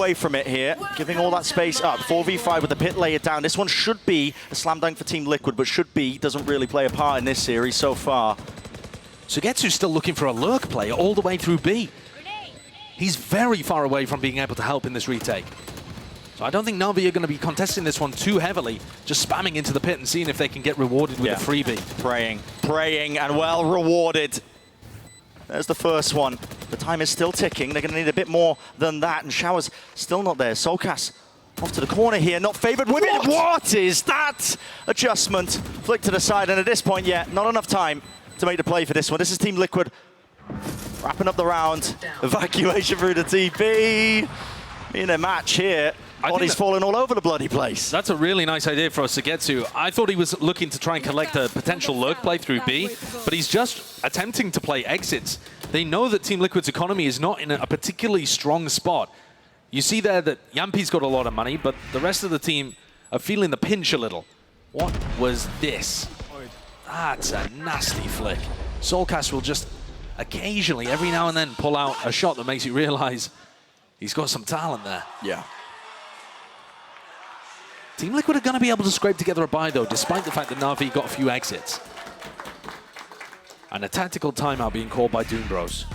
away from it here, giving all that space up. 4v5 with the pit layer down. This one should be a slam dunk for Team Liquid, but should be, doesn't really play a part in this series so far. Sugetsu's still looking for a lurk player all the way through B. He's very far away from being able to help in this retake. So I don't think NAVI are going to be contesting this one too heavily, just spamming into the pit and seeing if they can get rewarded with a freebie. Praying, and well rewarded. There's the first one. The time is still ticking. They're going to need a bit more than that, and Shower's still not there. Solkas off to the corner here, not favored with it. What is that? Adjustment, flick to the side, and at this point, not enough time to make the play for this one. This is Team Liquid wrapping up the round. Evacuation through the TP. In a match here. Body's falling all over the bloody place. That's a really nice idea for Sugetsu. I thought he was looking to try and collect a potential lurk play through B, but he's just attempting to play exits. They know that Team Liquid's economy is not in a particularly strong spot. You see there that Yampi's got a lot of money, but the rest of the team are feeling the pinch a little. What was this? That's a nasty flick. Solkas will just occasionally, every now and then, pull out a shot that makes you realize he's got some talent there. Yeah. Team Liquid are going to be able to scrape together a buy, though, despite the fact that NAVI got a few exits. And a tactical timeout being called by Doom Bros.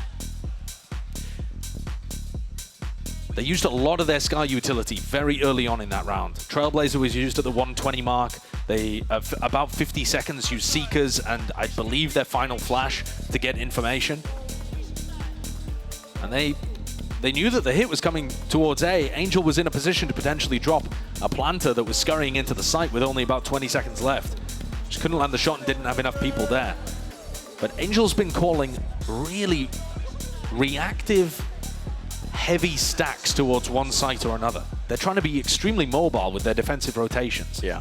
They used a lot of their Sky utility very early on in that round. Trailblazer was used at the 120 mark. They, about 50 seconds, used Seekers and I believe their final flash to get information. And they knew that the hit was coming towards A. Angel was in a position to potentially drop a planter that was scurrying into the site with only about 20 seconds left. Just couldn't land the shot and didn't have enough people there. But Angel's been calling really reactive, heavy stacks towards one site or another. They're trying to be extremely mobile with their defensive rotations. Yeah.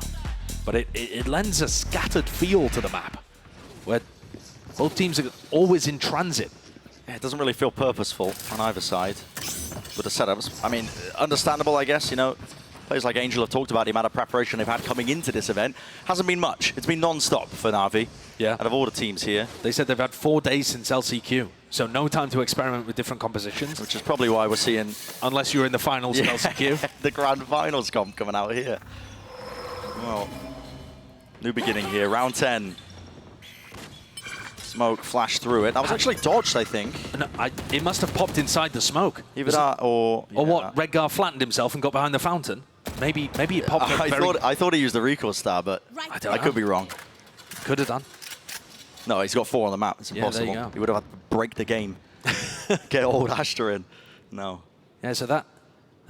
But it lends a scattered feel to the map, where both teams are always in transit. Yeah, it doesn't really feel purposeful on either side with the setups. I mean, understandable, I guess. You know, players like Angel have talked about the amount of preparation they've had coming into this event. Hasn't been much. It's been non-stop for NAVI. Yeah. Out of all the teams here. They said they've had 4 days since LCQ, so no time to experiment with different compositions. Which is probably why we're seeing... Unless you're in the finals of LCQ. The grand finals comp coming out here. Well, new beginning here, round 10. Smoke flashed through it. That was actually dodged, I think. No, it must have popped inside the smoke. Either that or... Or what, Redgar flattened himself and got behind the fountain. Maybe it popped I thought he used the recoil star, but I could be wrong. Could have done. No, he's got 4 on the map. It's impossible. Yeah, there you go. He would have had to break the game. Get old Astra in. No. Yeah, so that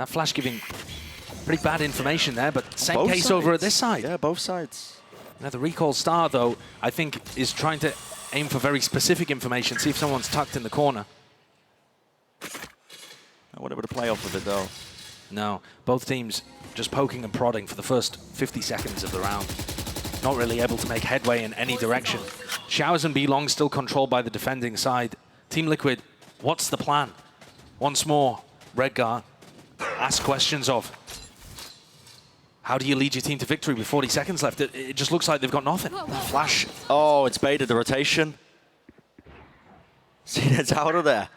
flash giving pretty bad information there, but same Both case sides. over at this side. Yeah, both sides. Now the recoil star, though, I think is trying to aim for very specific information, see if someone's tucked in the corner. I wouldn't able to play off of it, though. No, both teams just poking and prodding for the first 50 seconds of the round. Not really able to make headway in any direction. Showers and B-Long still controlled by the defending side. Team Liquid, what's the plan? Once more, Redgar asks questions of, how do you lead your team to victory with 40 seconds left? It just looks like they've got nothing. Flash. Oh, it's baited the rotation. See, it's out of there.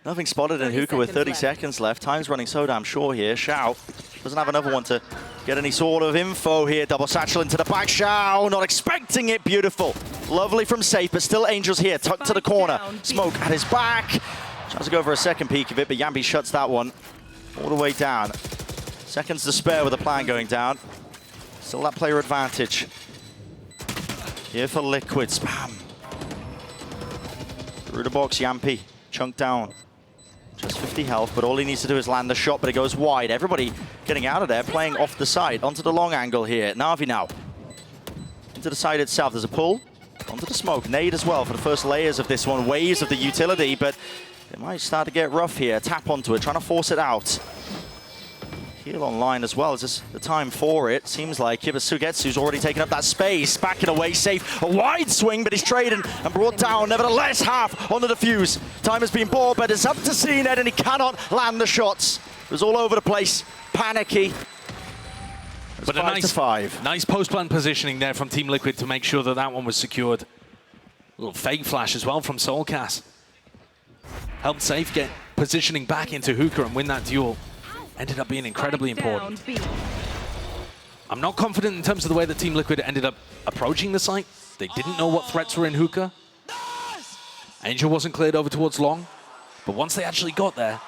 Nothing spotted in Hookah with 30 seconds left. Time's running so damn short here. Shao doesn't have another one to get any sort of info here. Double satchel into the back. Shao not expecting it. Beautiful. Lovely from safe, but still Angel's here. Tucked to the corner. Smoke at his back. Tries to go for a second peek of it, but Yampi shuts that one all the way down. Seconds to spare with the plan going down. Still that player advantage. Here for Liquid. Spam. Through the box, Yampi. Chunk down. Just 50 health, but all he needs to do is land the shot, but it goes wide. Everybody getting out of there, playing off the side. Onto the long angle here. NAVI now. Into the side itself. There's a pull. Onto the smoke. Nade as well for the first layers of this one. Waves of the utility, but it might start to get rough here. Tap onto it, trying to force it out. Heal online as well. Is this the time for it? Seems like it, but Sugetsu's already taken up that space. Backing away safe. A wide swing, but he's traded and brought down. Nevertheless, half on the defuse. Time has been bought, but it's up to CNED, and he cannot land the shots. It was all over the place. Panicky. But a nice post-plant positioning there from Team Liquid to make sure that that one was secured. A little fake flash as well from Solkas. Helped Safe get positioning back into Hookah and win that duel. ended up being incredibly important. I'm not confident in terms of the way that Team Liquid ended up approaching the site. They didn't know what threats were in hookah. Angel wasn't cleared over towards long, but once they actually got there,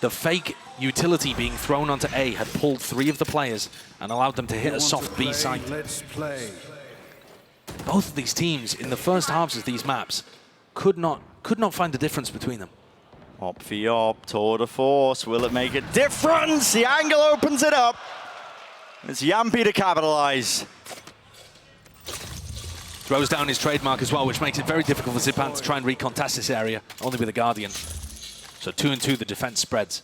the fake utility being thrown onto A had pulled 3 of the players and allowed them to hit a soft B site. Both of these teams in the first halves of these maps could not find the difference between them. Op v op, tour de force, will it make a difference? The angle opens it up. It's Yampy to capitalize. Throws down his trademark as well, which makes it very difficult for Zipan to try and recontest this area, only with a Guardian. So 2 and 2, the defense spreads.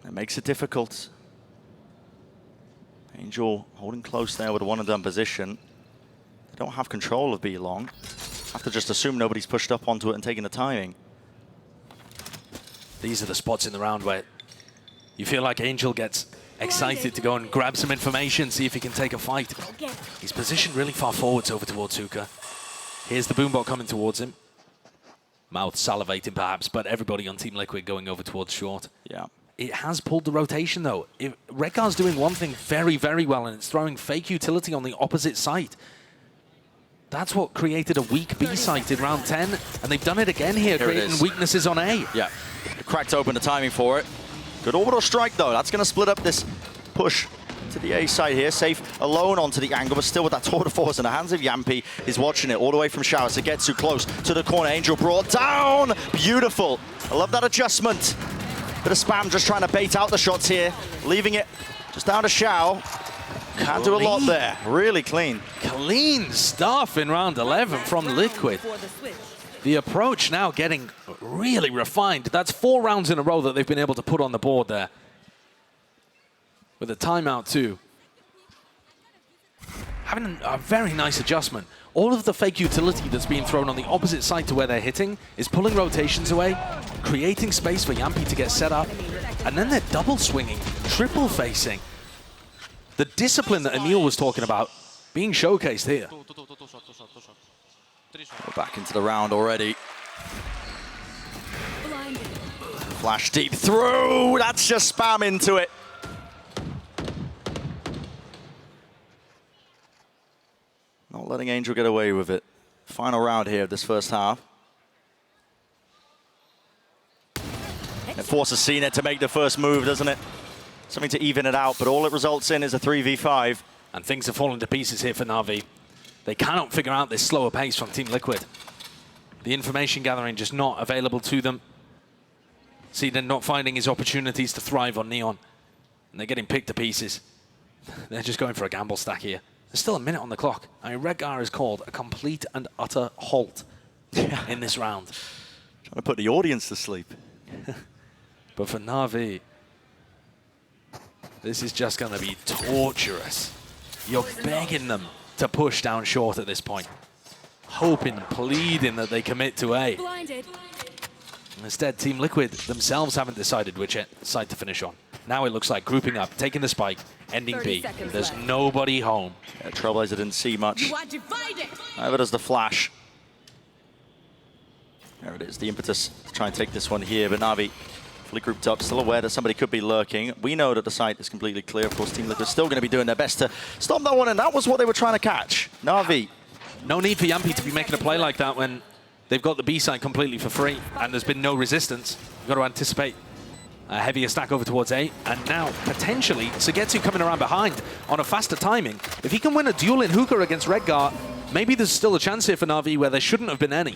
It makes it difficult. Angel holding close there with a one-and-done position. They don't have control of B long. Have to just assume nobody's pushed up onto it and taken the timing. These are the spots in the round where you feel like Angel gets excited to go and grab some information, see if he can take a fight. He's positioned really far forwards over towards hookah. Here's the boombot coming towards him. Mouth salivating perhaps, but everybody on Team Liquid going over towards short. Yeah. It has pulled the rotation though. Redgar's doing one thing very, very well, and it's throwing fake utility on the opposite site. That's what created a weak B site in round 10, and they've done it again here creating weaknesses on A. Yeah, cracked open the timing for it. Good orbital strike though, that's going to split up this push to the A side here. Safe alone onto the angle, but still with that tour de force in the hands of Yampy. Is watching it all the way from Shower. Sugetsu close to the corner. Angel brought down. Beautiful. I love that adjustment. Bit of spam just trying to bait out the shots here. Leaving it just down to Shao. Can't do a lot there. Really clean. Clean stuff in round 11 from Liquid. The approach now getting really refined. That's 4 rounds in a row that they've been able to put on the board there. With a timeout too. Having a very nice adjustment. All of the fake utility that's being thrown on the opposite side to where they're hitting is pulling rotations away, creating space for Yampy to get set up, and then they're double swinging, triple facing. The discipline that Emil was talking about being showcased here. We're back into the round already. Flash deep through. That's just spam into it. Not letting Angel get away with it. Final round here of this first half. It forces Cena to make the first move, doesn't it? Something to even it out, but all it results in is a 3v5. And things are falling to pieces here for NAVI. They cannot figure out this slower pace from Team Liquid. The information gathering just not available to them. Cena not finding his opportunities to thrive on Neon. And they're getting picked to pieces. They're just going for a gamble stack here. There's still a minute on the clock. I mean, Redgar has called a complete and utter halt in this round. Trying to put the audience to sleep. But for NAVI, this is just going to be torturous. You're begging them to push down short at this point. Hoping, pleading that they commit to A. Blinded. Instead, Team Liquid themselves haven't decided which side to finish on. Now it looks like grouping up, taking the spike, ending B. There's left. nobody home. Yeah, Trailblazer didn't see much. You are divided. Neither does the Flash. There it is, the impetus to try and take this one here, but Na'Vi fully grouped up, still aware that somebody could be lurking. We know that the site is completely clear. Of course, Team Liquid is still going to be doing their best to stop that one, and that was what they were trying to catch. Na'Vi. No need for Yampy to be making a play like that when they've got the B side completely for free and there's been no resistance. You've got to anticipate a heavier stack over towards A. And now, potentially, Sugetsu coming around behind on a faster timing. If he can win a duel in hookah against Redgar, maybe there's still a chance here for NAVI where there shouldn't have been any.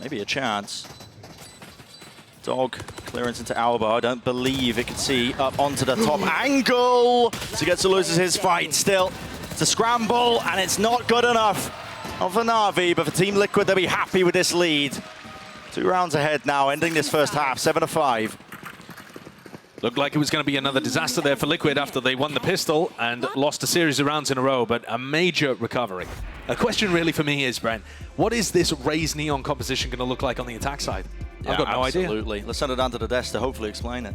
Maybe a chance. Dog clearance into Alba. I don't believe it can see up onto the top angle. Sugetsu loses his fight still. It's a scramble, and it's not good enough. Not for NAVI, but for Team Liquid, they'll be happy with this lead. 2 rounds ahead now, ending this first half, 7-5. Looked like it was going to be another disaster there for Liquid after they won the pistol and lost a series of rounds in a row, but a major recovery. A question really for me is, Brent, what is this Raze Neon composition going to look like on the attack side? Yeah, I've got no idea. Absolutely. Let's send it down to the desk to hopefully explain it.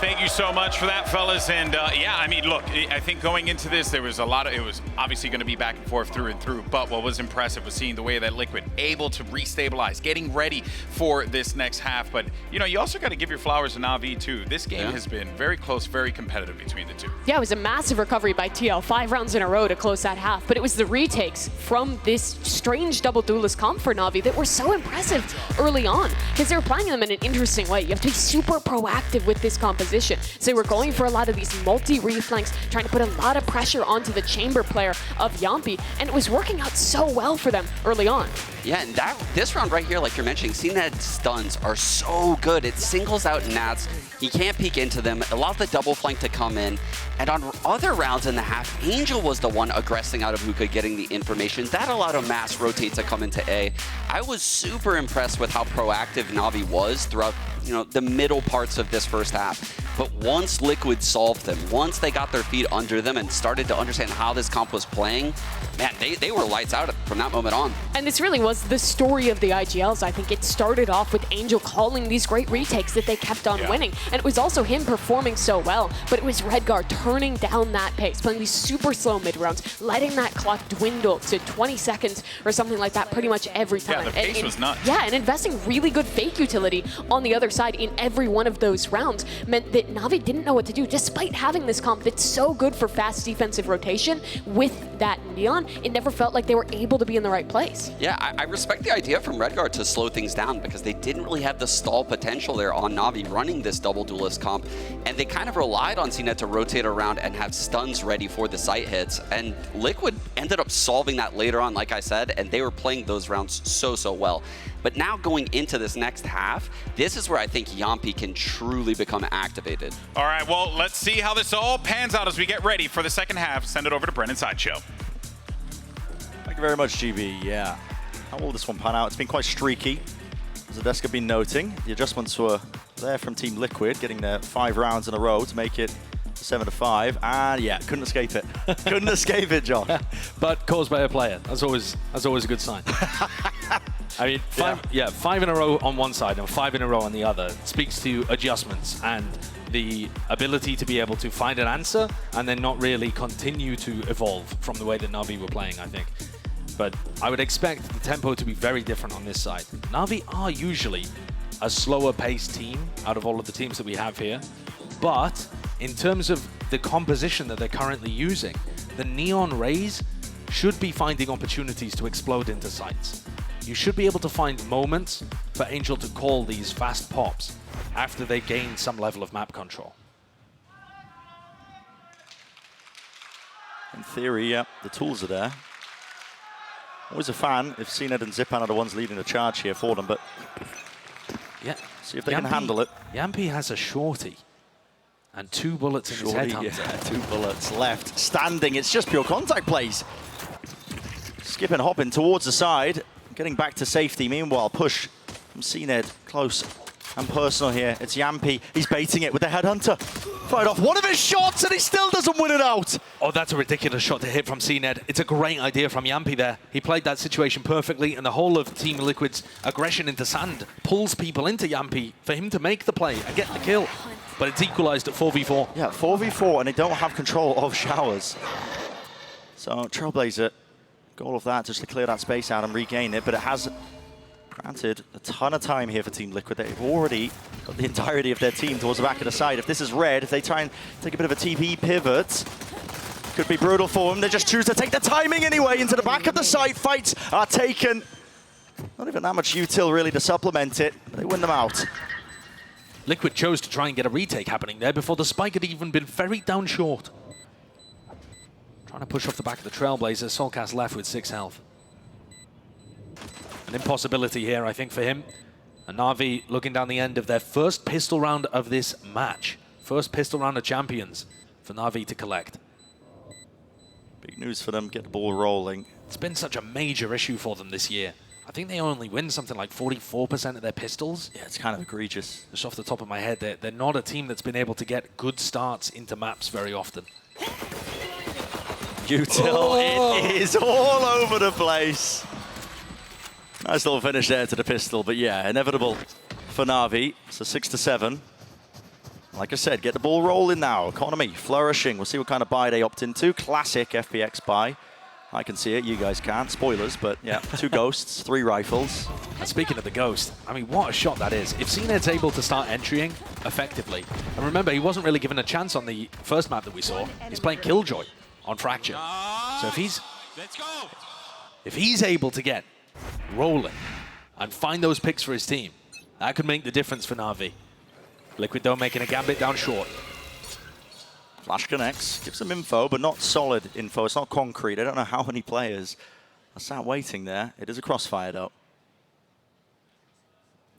Thank you so much for that, fellas. And yeah, I mean, look, I think going into this, there was a lot of, it was obviously going to be back and forth through and through. But what was impressive was seeing the way that Liquid able to restabilize, getting ready for this next half. But, you know, you also got to give your flowers to NAVI, too. This game has been very close, very competitive between the two. Yeah, it was a massive recovery by TL, 5 rounds in a row to close that half. But it was the retakes from this strange double duelist comp for NAVI that were so impressive early on, because they were playing them in an interesting way. You have to be super proactive with this composition. So they were going for a lot of these multi-reflanks, trying to put a lot of pressure onto the chamber player of Yampi, and it was working out so well for them early on. Yeah, and this round right here, like you're mentioning, CNED stuns are so good. It singles out Nats. He can't peek into them, allows the double flank to come in. And on other rounds in the half, Angel was the one aggressing out of Hookah, getting the information. That allowed a mass rotate to come into A. I was super impressed with how proactive Navi was throughout, you know, the middle parts of this first half. But once Liquid solved them, once they got their feet under them and started to understand how this comp was playing, man, they were lights out from that moment on. And this really was the story of the IGLs. I think it started off with Angel calling these great retakes that they kept on winning. And it was also him performing so well, but it was Redguard turning down that pace, playing these super slow mid rounds, letting that clock dwindle to 20 seconds or something like that pretty much every time. Yeah, the pace was nuts. Yeah, and investing really good fake utility on the other side in every one of those rounds meant that Navi didn't know what to do, despite having this comp that's so good for fast defensive rotation. With that Neon, it never felt like they were able to be in the right place. Yeah, I respect the idea from Redguard to slow things down, because they didn't really have the stall potential there on Navi running this double duelist comp, and they kind of relied on CNED to rotate around and have stuns ready for the site hits, and Liquid ended up solving that later on, like I said, and they were playing those rounds so well. But now going into this next half, this is where I think Yampi can truly become activated. All right, well, let's see how this all pans out as we get ready for the second half. Send it over to Brennan Sideshow. Thank you very much, GB. Yeah. How will this one pan out? It's been quite streaky, as the desk have been noting. The adjustments were there from Team Liquid, getting their 5 rounds in a row to make it 7-5. And yeah, couldn't escape it. Couldn't escape it, John. But caused by a player. That's always a good sign. I mean, 5 in a row on one side and 5 in a row on the other speaks to adjustments and the ability to be able to find an answer and then not really continue to evolve from the way that Navi were playing, I think. But I would expect the tempo to be very different on this side. Navi are usually a slower paced team out of all of the teams that we have here. But in terms of the composition that they're currently using, the Neon Rays should be finding opportunities to explode into sites. You should be able to find moments for Angel to call these fast pops after they gain some level of map control. In theory, yeah, the tools are there. Always a fan if CNED and Zipan are the ones leading the charge here for them, but yeah, see if they can handle it. Yampi has a shorty and 2 bullets in his headhunter. Yeah, 2 bullets left. Standing, it's just pure contact plays. Skipping, hopping towards the side, getting back to safety. Meanwhile, push from CNED close and personal here. It's Yampi. He's baiting it with the headhunter. Fired off one of his shots and he still doesn't win it out. Oh, that's a ridiculous shot to hit from CNED. It's a great idea from Yampi there. He played that situation perfectly, and the whole of Team Liquid's aggression into sand pulls people into Yampi for him to make the play and get the kill. But it's equalized at 4v4. Yeah, 4v4, and they don't have control of showers. So Trailblazer, goal of that just to clear that space out and regain it, but it has granted a ton of time here for Team Liquid. They've already got the entirety of their team towards the back of the side. If this is red, if they try and take a bit of a TP pivot, could be brutal for them. They just choose to take the timing anyway into the back of the site. Fights are taken. Not even that much util really to supplement it. They win them out. Liquid chose to try and get a retake happening there before the spike had even been ferried down short. Trying to push off the back of the Trailblazer. Solcast left with 6 health. An impossibility here, I think, for him. And Navi looking down the end of their first pistol round of this match. First pistol round of champions for Navi to collect. Big news for them, get the ball rolling. It's been such a major issue for them this year. I think they only win something like 44% of their pistols. Yeah, it's kind of egregious. Just off the top of my head, they're not a team that's been able to get good starts into maps very often. Util, it is all over the place. Nice little finish there to the pistol, but yeah, inevitable for Navi. So 6-7. Like I said, get the ball rolling now. Economy flourishing. We'll see what kind of buy they opt into. Classic FPX buy. I can see it, you guys can't. Spoilers, but yeah, 2 ghosts, 3 rifles. And speaking of the ghost, I mean, what a shot that is. If Cned's able to start entrying effectively, and remember, he wasn't really given a chance on the first map that we saw. He's playing Killjoy on Fracture. So if he's able to get rolling and find those picks for his team, that could make the difference for Na'Vi. Liquid, though, making a gambit down short. Flash connects, gives some info, but not solid info. It's not concrete. I don't know how many players are sat waiting there. It is a crossfire, though.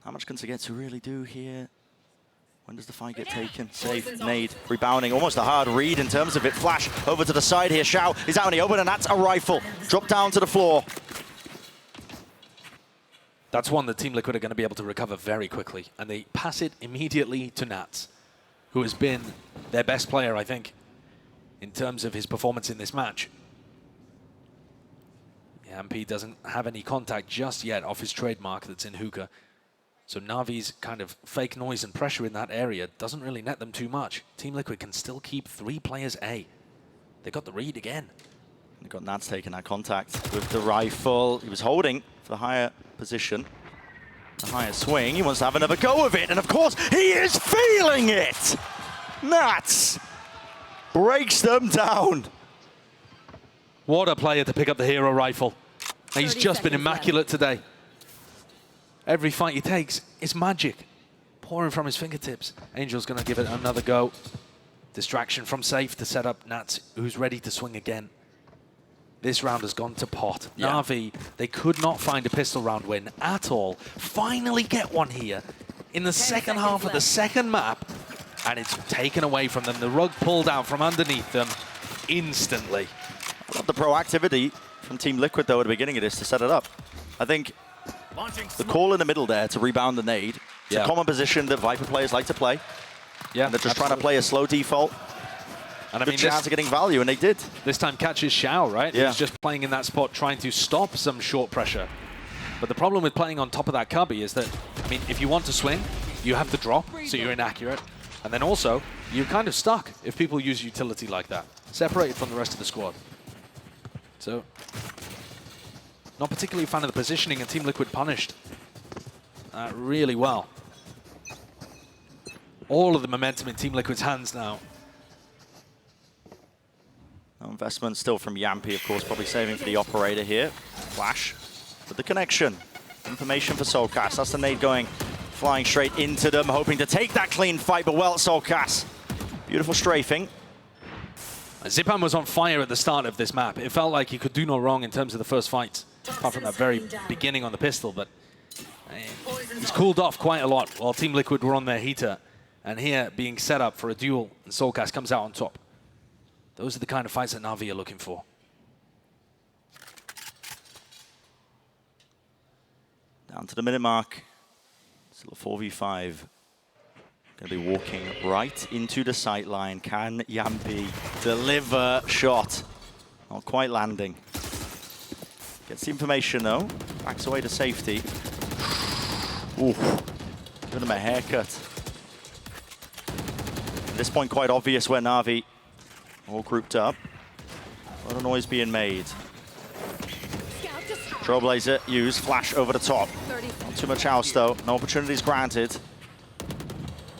How much can Sagetsu really do here? When does the fight get taken? Safe, nade, rebounding. Almost a hard read in terms of it. Flash over to the side here. Xiao is out in the open, and that's a rifle. Drop down to the floor. That's one that Team Liquid are going to be able to recover very quickly, and they pass it immediately to Nats, who has been their best player, I think, in terms of his performance in this match. Yampi doesn't have any contact just yet off his trademark that's in hookah. So Navi's kind of fake noise and pressure in that area doesn't really net them too much. Team Liquid can still keep 3 players A. They got the read again. They've got Nats taking that contact with the rifle. He was holding for the higher position. The higher swing. He wants to have another go of it. And of course, he is feeling it! Nats breaks them down. What a player to pick up the hero rifle. He's just been immaculate today. Every fight he takes is magic, pouring from his fingertips. Angel's going to give it another go. Distraction from safe to set up Nats, who's ready to swing again. This round has gone to pot. Yeah. Na'Vi, they could not find a pistol round win at all. Finally get one here in the second half of the second map, and it's taken away from them. The rug pulled out from underneath them instantly. I love the proactivity from Team Liquid, though, at the beginning of this to set it up. I think the call in the middle there to rebound the nade, it's a common position that Viper players like to play. Yeah, and they're just trying to play a slow default. And I Good mean, chance of getting value, and they did. This time catches Xiao, right? Yeah. He was just playing in that spot, trying to stop some short pressure. But the problem with playing on top of that cubby is that, I mean, if you want to swing, you have to drop, so you're inaccurate. And then also, you're kind of stuck if people use utility like that, separated from the rest of the squad. So, not particularly a fan of the positioning, and Team Liquid punished really well. All of the momentum in Team Liquid's hands now. No investment still from Yampi, of course, probably saving for the operator here. Flash with the connection. Information for Soulcast. That's the nade going, flying straight into them, hoping to take that clean fight, but well, Soulcast. Beautiful strafing. Zipan was on fire at the start of this map. It felt like he could do no wrong in terms of the first fight, apart from that very beginning on the pistol, but he's cooled off quite a lot while Team Liquid were on their heater. And here, being set up for a duel, and Soulcast comes out on top. Those are the kind of fights that Navi are looking for. Down to the minute mark. Still a 4v5. Going to be walking right into the sight line. Can Yampi deliver shot? Not quite landing. Gets the information though. Backs away to safety. Ooh, giving him a haircut. At this point, quite obvious where Navi all grouped up. A lot of noise being made. Trailblazer used, flash over the top. Not too much else though, no opportunities granted.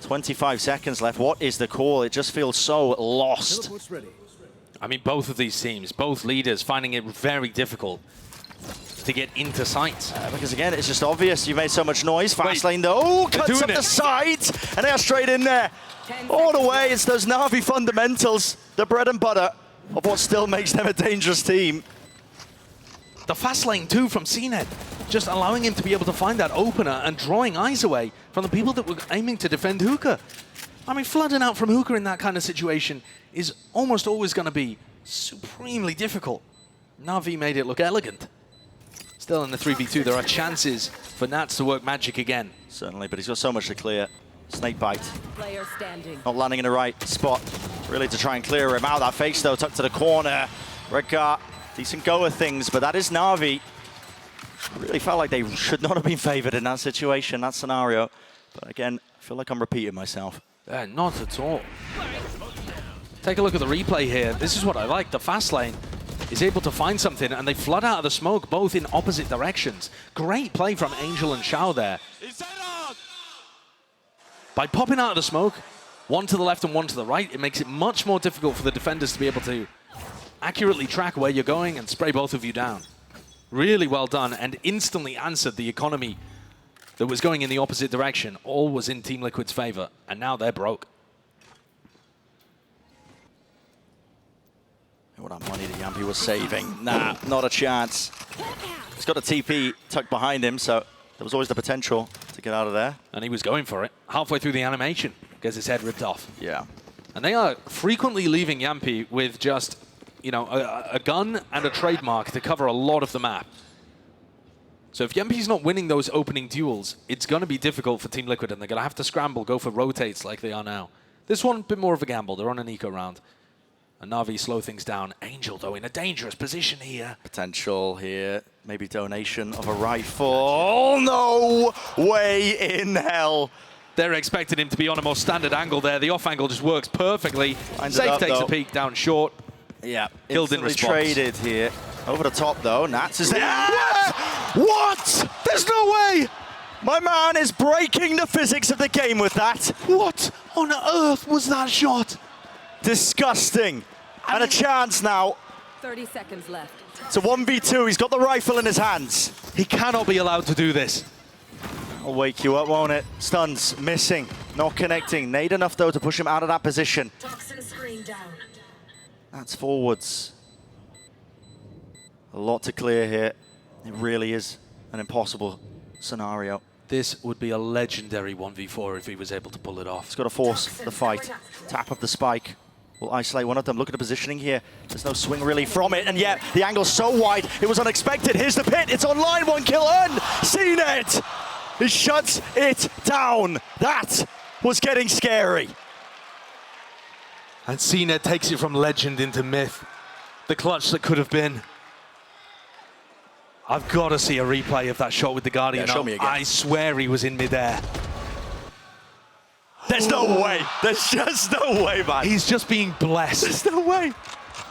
25 seconds left, what is the call? It just feels so lost. I mean, both of these teams, both leaders, finding it very difficult to get into sight. Because again, it's just obvious. You made so much noise. Fast lane though, oh, cuts up the side, and they are straight in there. All the way, it's those Navi fundamentals, the bread and butter of what still makes them a dangerous team. The fast lane too from Cned, just allowing him to be able to find that opener and drawing eyes away from the people that were aiming to defend hookah. I mean, flooding out from hookah in that kind of situation is almost always going to be supremely difficult. Navi made it look elegant. Still in the 3v2, there are chances for Nats to work magic again. Certainly, but he's got so much to clear. Snake bite. Player standing. Not landing in the right spot, really, to try and clear him out. That face, though, tucked to the corner. Redcar, decent go of things, but that is Navi. Really felt like they should not have been favored in that situation, that scenario. But again, I feel like I'm repeating myself. Not at all. Take a look at the replay here. This is what I like. The fast lane is able to find something, and they flood out of the smoke, both in opposite directions. Great play from Angel and Shao there. By popping out of the smoke, one to the left and one to the right, it makes it much more difficult for the defenders to be able to accurately track where you're going and spray both of you down. Really well done, and instantly answered the economy that was going in the opposite direction. All was in Team Liquid's favor, and now they're broke. What that money that Yampi was saving. Nah, not a chance. He's got a TP tucked behind him, so there was always the potential to get out of there. And he was going for it. Halfway through the animation, gets his head ripped off. Yeah. And they are frequently leaving Yampi with just, you know, a gun and a trademark to cover a lot of the map. So if Yampi's not winning those opening duels, it's going to be difficult for Team Liquid, and they're going to have to scramble, go for rotates like they are now. This one, a bit more of a gamble. They're on an eco round. And NAVI slow things down. Angel, though, in a dangerous position here. Potential here. Maybe donation of a rifle. No way in hell. They're expecting him to be on a more standard angle there. The off angle just works perfectly. Safe takes a peek down short. Yeah. Killed in response. Traded here. Over the top, though. Nats is there. What? There's no way. My man is breaking the physics of the game with that. What on earth was that shot? Disgusting. And a chance now. 30 seconds left. It's a 1v2. He's got the rifle in his hands. He cannot be allowed to do this. I'll wake you up, won't it? Stuns, missing, not connecting. Nade enough, though, to push him out of that position. Toxin screen down. That's forwards. A lot to clear here. It really is an impossible scenario. This would be a legendary 1v4 if he was able to pull it off. He's got to force the fight. Tap of the spike will isolate one of them. Look at the positioning here. There's no swing really from it, and yet the angle's so wide, it was unexpected. Here's the pit. It's online. One kill earned. Seen it. He shuts it down. That was getting scary. And CNED takes it from legend into myth. The clutch that could have been. I've got to see a replay of that shot with the Guardian. Yeah, show me again. I swear he was in midair. There's no way. There's just no way, man. He's just being blessed. There's no way.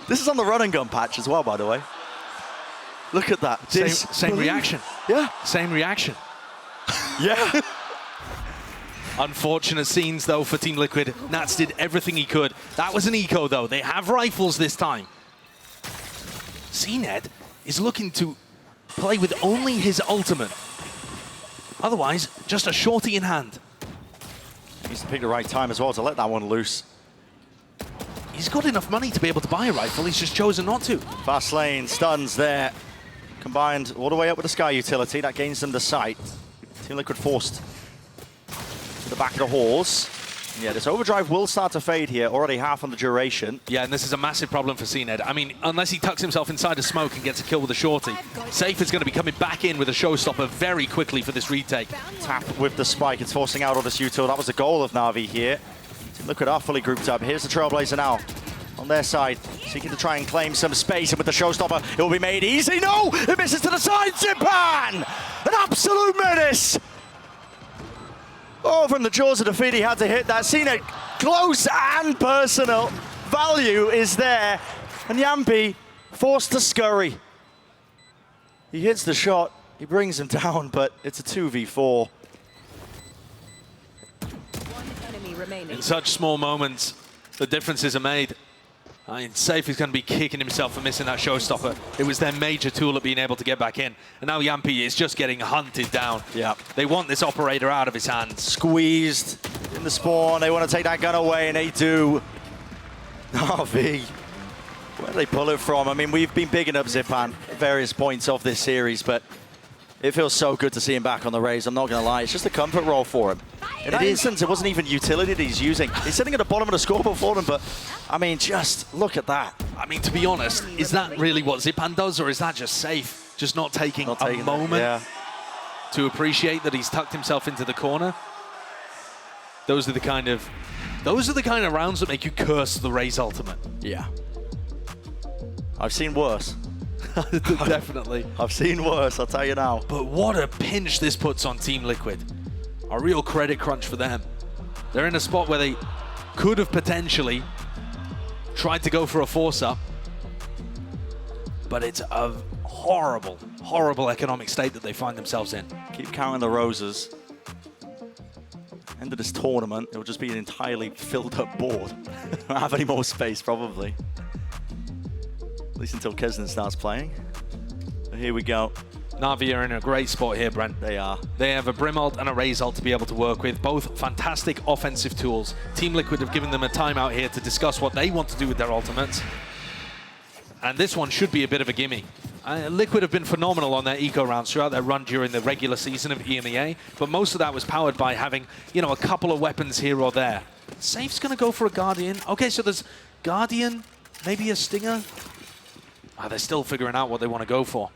This is on the run and gun patch as well, by the way. Look at that. Same reaction. Yeah. Same reaction. Yeah. Unfortunate scenes, though, for Team Liquid. Nats did everything he could. That was an eco, though. They have rifles this time. CNED is looking to play with only his ultimate. Otherwise, just a shorty in hand. He needs to pick the right time as well to let that one loose. He's got enough money to be able to buy a rifle. He's just chosen not to. Fast lane, stuns there. Combined all the way up with the Sky utility. That gains them the sight. Team Liquid forced to the back of the halls. Yeah, this overdrive will start to fade here. Already half on the duration. Yeah, and this is a massive problem for CNED. I mean, unless he tucks himself inside a smoke and gets a kill with a shorty, Safe is going to be coming back in with a showstopper very quickly for this retake. Tap with the spike. It's forcing out all this util. That was the goal of NAVI here. Team Liquid are fully grouped up. Here's the Trailblazer now on their side, seeking to try and claim some space. And with the showstopper, it will be made easy. No! It misses to the side. Zipan! An absolute menace! Oh, from the jaws of defeat, he had to hit that. Seen it close and personal. Value is there. And Yampi forced to scurry. He hits the shot. He brings him down, but it's a 2v4. One enemy remaining. In such small moments, the differences are made. I mean, Safe is going to be kicking himself for missing that showstopper. It was their major tool at being able to get back in. And now Yampi is just getting hunted down. Yeah. They want this operator out of his hands. Squeezed in the spawn. They want to take that gun away, and they do. NAVI. Where do they pull it from? I mean, we've been bigging up Zipan at various points of this series, but it feels so good to see him back on the Rays. I'm not going to lie. It's just a comfort role for him. In that instance, it wasn't even utility that he's using. He's sitting at the bottom of the scoreboard for them, but, I mean, just look at that. I mean, to be honest, is that really what Zipan does, or is that just Safe? Just not taking a moment to appreciate that he's tucked himself into the corner? Those are the kind of rounds that make you curse the Rays ultimate. Yeah. I've seen worse. Definitely. I've seen worse, I'll tell you now. But what a pinch this puts on Team Liquid. A real credit crunch for them. They're in a spot where they could have potentially tried to go for a force-up, but it's a horrible, horrible economic state that they find themselves in. Keep counting the roses. End of this tournament, it'll just be an entirely filled up board. Don't have any more space, probably. At least until Kesnan starts playing. But here we go. NAVI are in a great spot here, Brent. They are. They have a Brim ult and a Raze ult to be able to work with, both fantastic offensive tools. Team Liquid have given them a timeout here to discuss what they want to do with their ultimates. And this one should be a bit of a gimme. Liquid have been phenomenal on their eco rounds throughout their run during the regular season of EMEA, but most of that was powered by having, you know, a couple of weapons here or there. Safe's gonna go for a Guardian. Okay, so there's Guardian, maybe a Stinger. They're still figuring out what they want to go for.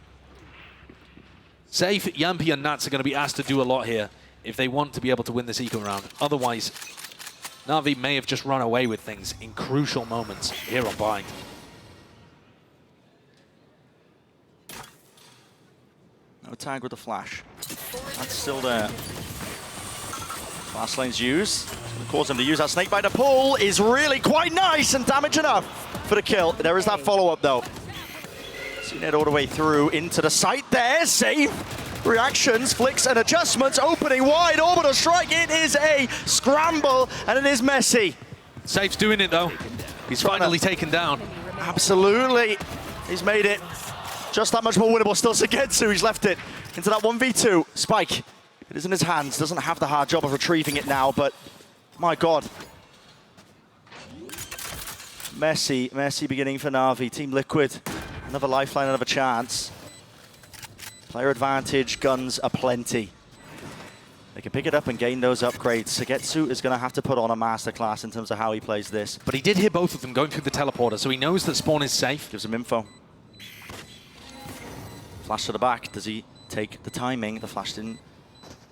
Safe, Yampi and Nats are going to be asked to do a lot here if they want to be able to win this eco round. Otherwise, NAVI may have just run away with things in crucial moments here on Bind. No tag with the flash. That's still there. Fast lane's used. It's going to cause him to use that snakebite. The pull is really quite nice and damage enough for the kill. There is that follow-up though. Seen it all the way through into the site there. Safe reactions, flicks and adjustments. Opening wide, orbital strike. It is a scramble and it is messy. Safe's doing it though. He's finally taken down. Absolutely. He's made it just that much more winnable. Still Sugetsu, he's left it into that 1v2. Spike, it is in his hands. Doesn't have the hard job of retrieving it now, but my God. Messy beginning for NAVI. Team Liquid, another lifeline, another chance. Player advantage, guns aplenty. They can pick it up and gain those upgrades. Sugetsu is going to have to put on a masterclass in terms of how he plays this. But he did hear both of them going through the teleporter, so he knows that spawn is safe. Gives him info. Flash to the back. Does he take the timing? The flash didn't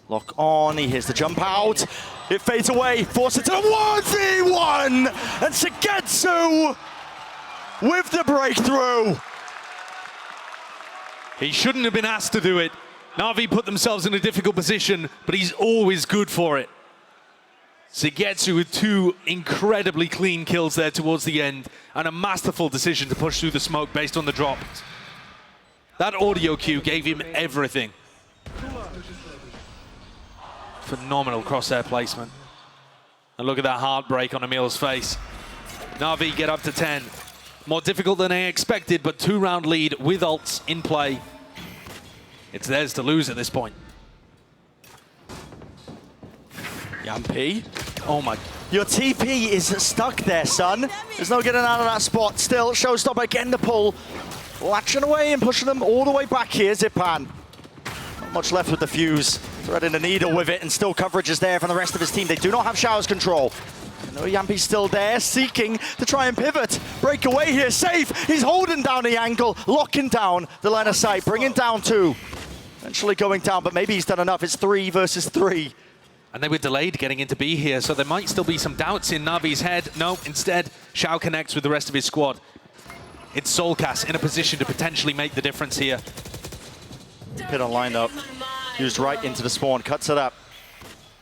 lock on. He hears the jump out. It fades away. Force it to the 1v1. And Sugetsu with the breakthrough. He shouldn't have been asked to do it. NAVI put themselves in a difficult position, but he's always good for it. Sugetsu with two incredibly clean kills there towards the end, and a masterful decision to push through the smoke based on the drop. That audio cue gave him everything. Phenomenal crosshair placement. And look at that heartbreak on Emil's face. NAVI get up to 10. More difficult than I expected, but 2-round lead with ults in play. It's theirs to lose at this point. Yampi. Oh my. Your TP is stuck there, son. There's no getting out of that spot. Still, Showstopper again the pull. Latching away and pushing them all the way back here, Zipan. Not much left with the fuse. Threading the needle with it, and still coverage is there from the rest of his team. They do not have showers control. No, Yampi's still there, seeking to try and pivot. Break away here, safe. He's holding down the angle, locking down the line of sight, bringing down 2. Eventually going down, but maybe he's done enough. It's 3 versus 3. And they were delayed getting into B here, so there might still be some doubts in Navi's head. No, instead, Shao connects with the rest of his squad. It's Solcas in a position to potentially make the difference here. Pit on lined up, used right into the spawn, cuts it up.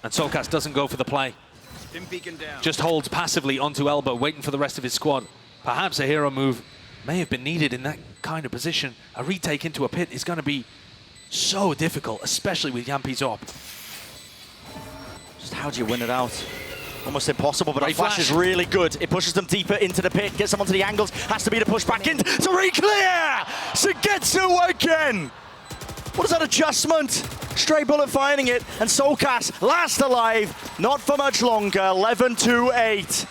And Solcas doesn't go for the play. Just holds passively onto elbow, waiting for the rest of his squad. Perhaps a hero move may have been needed in that kind of position. A retake into a pit is going to be so difficult, especially with Yampi's op. Just how do you win it out? Almost impossible, but Great that flash is really good. It pushes them deeper into the pit, gets them onto the angles. Has to be the push back in to re-clear! Sugetsu again! What is that adjustment? Stray bullet finding it, and Solcas last alive. Not for much longer, 11-8.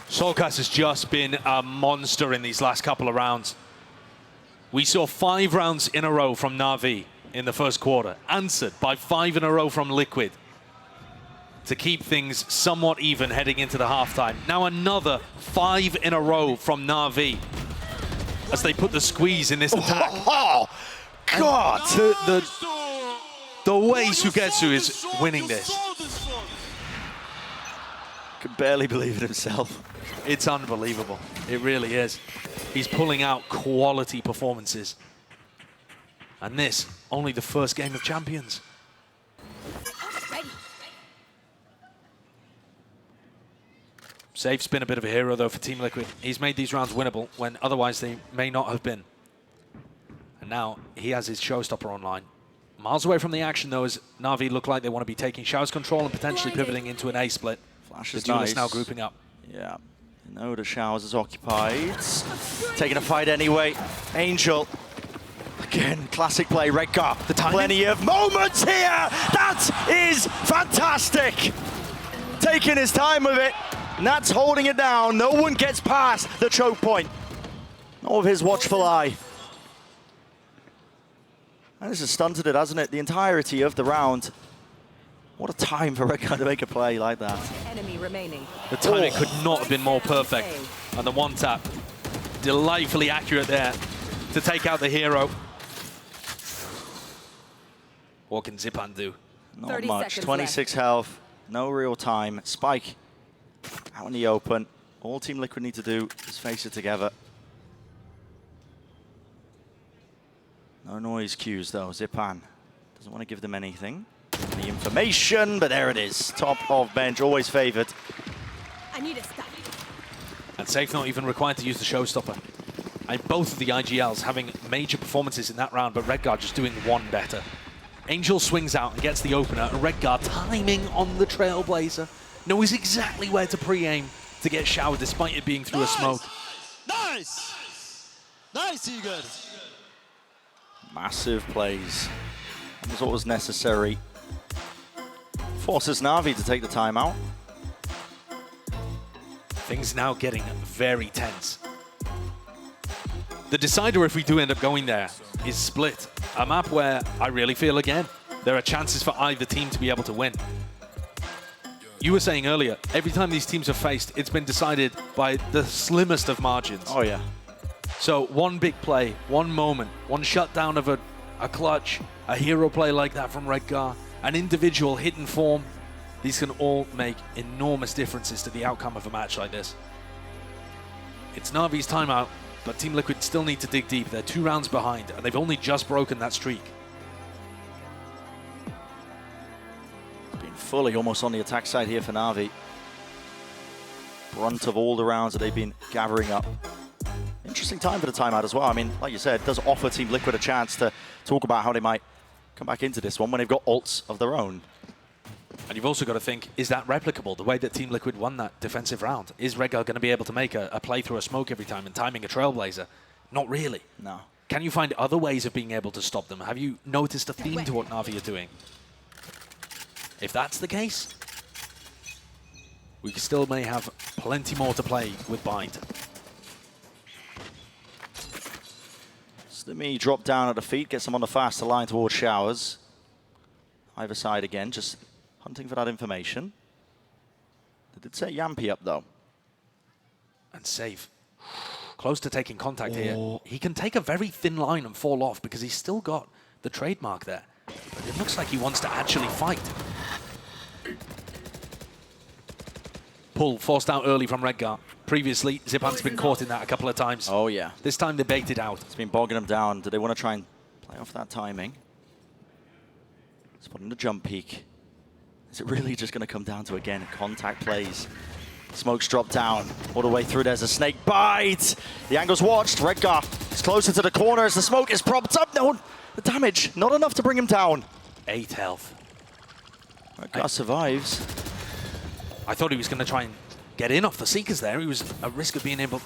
Solcas has just been a monster in these last couple of rounds. We saw 5 rounds in a row from NAVI in the first quarter, answered by 5 in a row from Liquid, to keep things somewhat even heading into the halftime. Now another 5 in a row from NAVI as they put the squeeze in this attack. Oh, God! The way Sugetsu is winning this. Could barely believe it himself. It's unbelievable. It really is. He's pulling out quality performances. And this, only the first game of Champions. Safe's been a bit of a hero, though, for Team Liquid. He's made these rounds winnable when otherwise they may not have been. And now he has his showstopper online. Miles away from the action, though, as Na'Vi look like they want to be taking Showers control and potentially pivoting into an A split. Flash The is duelists nice. now grouping up. Yeah. No, the Showers is occupied. Taking a fight anyway. Angel. Again, classic play. Redgar. The timing. Plenty of moments here. That is fantastic. Taking his time with it. Nat's holding it down. No one gets past the choke point. Not with his watchful eye. And this has stunted it, hasn't it? The entirety of the round. What a time for Redgar to make a play like that. Enemy remaining. The timing could not have been more perfect. And the one tap, delightfully accurate there to take out the hero. What can Zipan do? Not 30 much. seconds 26 health. No real time. Spike out in the open. All Team Liquid need to do is face it together. No noise cues though. Zipan doesn't want to give them anything. Any information, but there it is. Top of bench, always favored. I need a stop. And Safe not even required to use the showstopper. And both of the IGLs having major performances in that round, but Redgar just doing one better. Angel swings out and gets the opener, and Redgar timing on the Trailblazer. Knows exactly where to pre-aim to get Shower, despite it being through a smoke. Nice! Nice, Eagle! Massive plays. That was what was necessary. Forces Na'Vi to take the timeout. Things now getting very tense. The decider, if we do end up going there, is Split. A map where I really feel, again, there are chances for either team to be able to win. You were saying earlier, every time these teams have faced, it's been decided by the slimmest of margins. Oh yeah. So one big play, one moment, one shutdown of a clutch, a hero play like that from Redgar, an individual hidden form, these can all make enormous differences to the outcome of a match like this. It's Na'Vi's timeout, but Team Liquid still need to dig deep. They're 2 rounds behind, and they've only just broken that streak. Been fully almost on the attack side here for Na'Vi. Brunt of all the rounds that they've been gathering up. Interesting time for the timeout as well. I mean, like you said, it does offer Team Liquid a chance to talk about how they might come back into this one when they've got ults of their own. And you've also got to think, is that replicable? The way that Team Liquid won that defensive round? Is Redgar going to be able to make a play through a smoke every time and timing a Trailblazer? Not really. No. Can you find other ways of being able to stop them? Have you noticed a theme to what Na'Vi are doing? If that's the case, we still may have plenty more to play with Bind. Slimy drop down at the feet, gets them on the faster line towards Showers. Either side again, just hunting for that information. They did set Yampy up though. And Safe, close to taking contact here. He can take a very thin line and fall off because he's still got the trademark there. But it looks like he wants to actually fight. Pull forced out early from Redgar. Previously, Zipan's been caught in that a couple of times. Oh yeah. This time they baited out. It's been bogging them down. Do they want to try and play off that timing? Spotting the jump peak. Is it really just going to come down to, again, contact plays? Smoke's dropped down all the way through. There's a snake bite. The angle's watched. Redgar is closer to the corner as the smoke is propped up. No, the damage, not enough to bring him down. 8 health. Redgar survives. I thought he was going to try and get in off the Seekers there. He was at risk of being able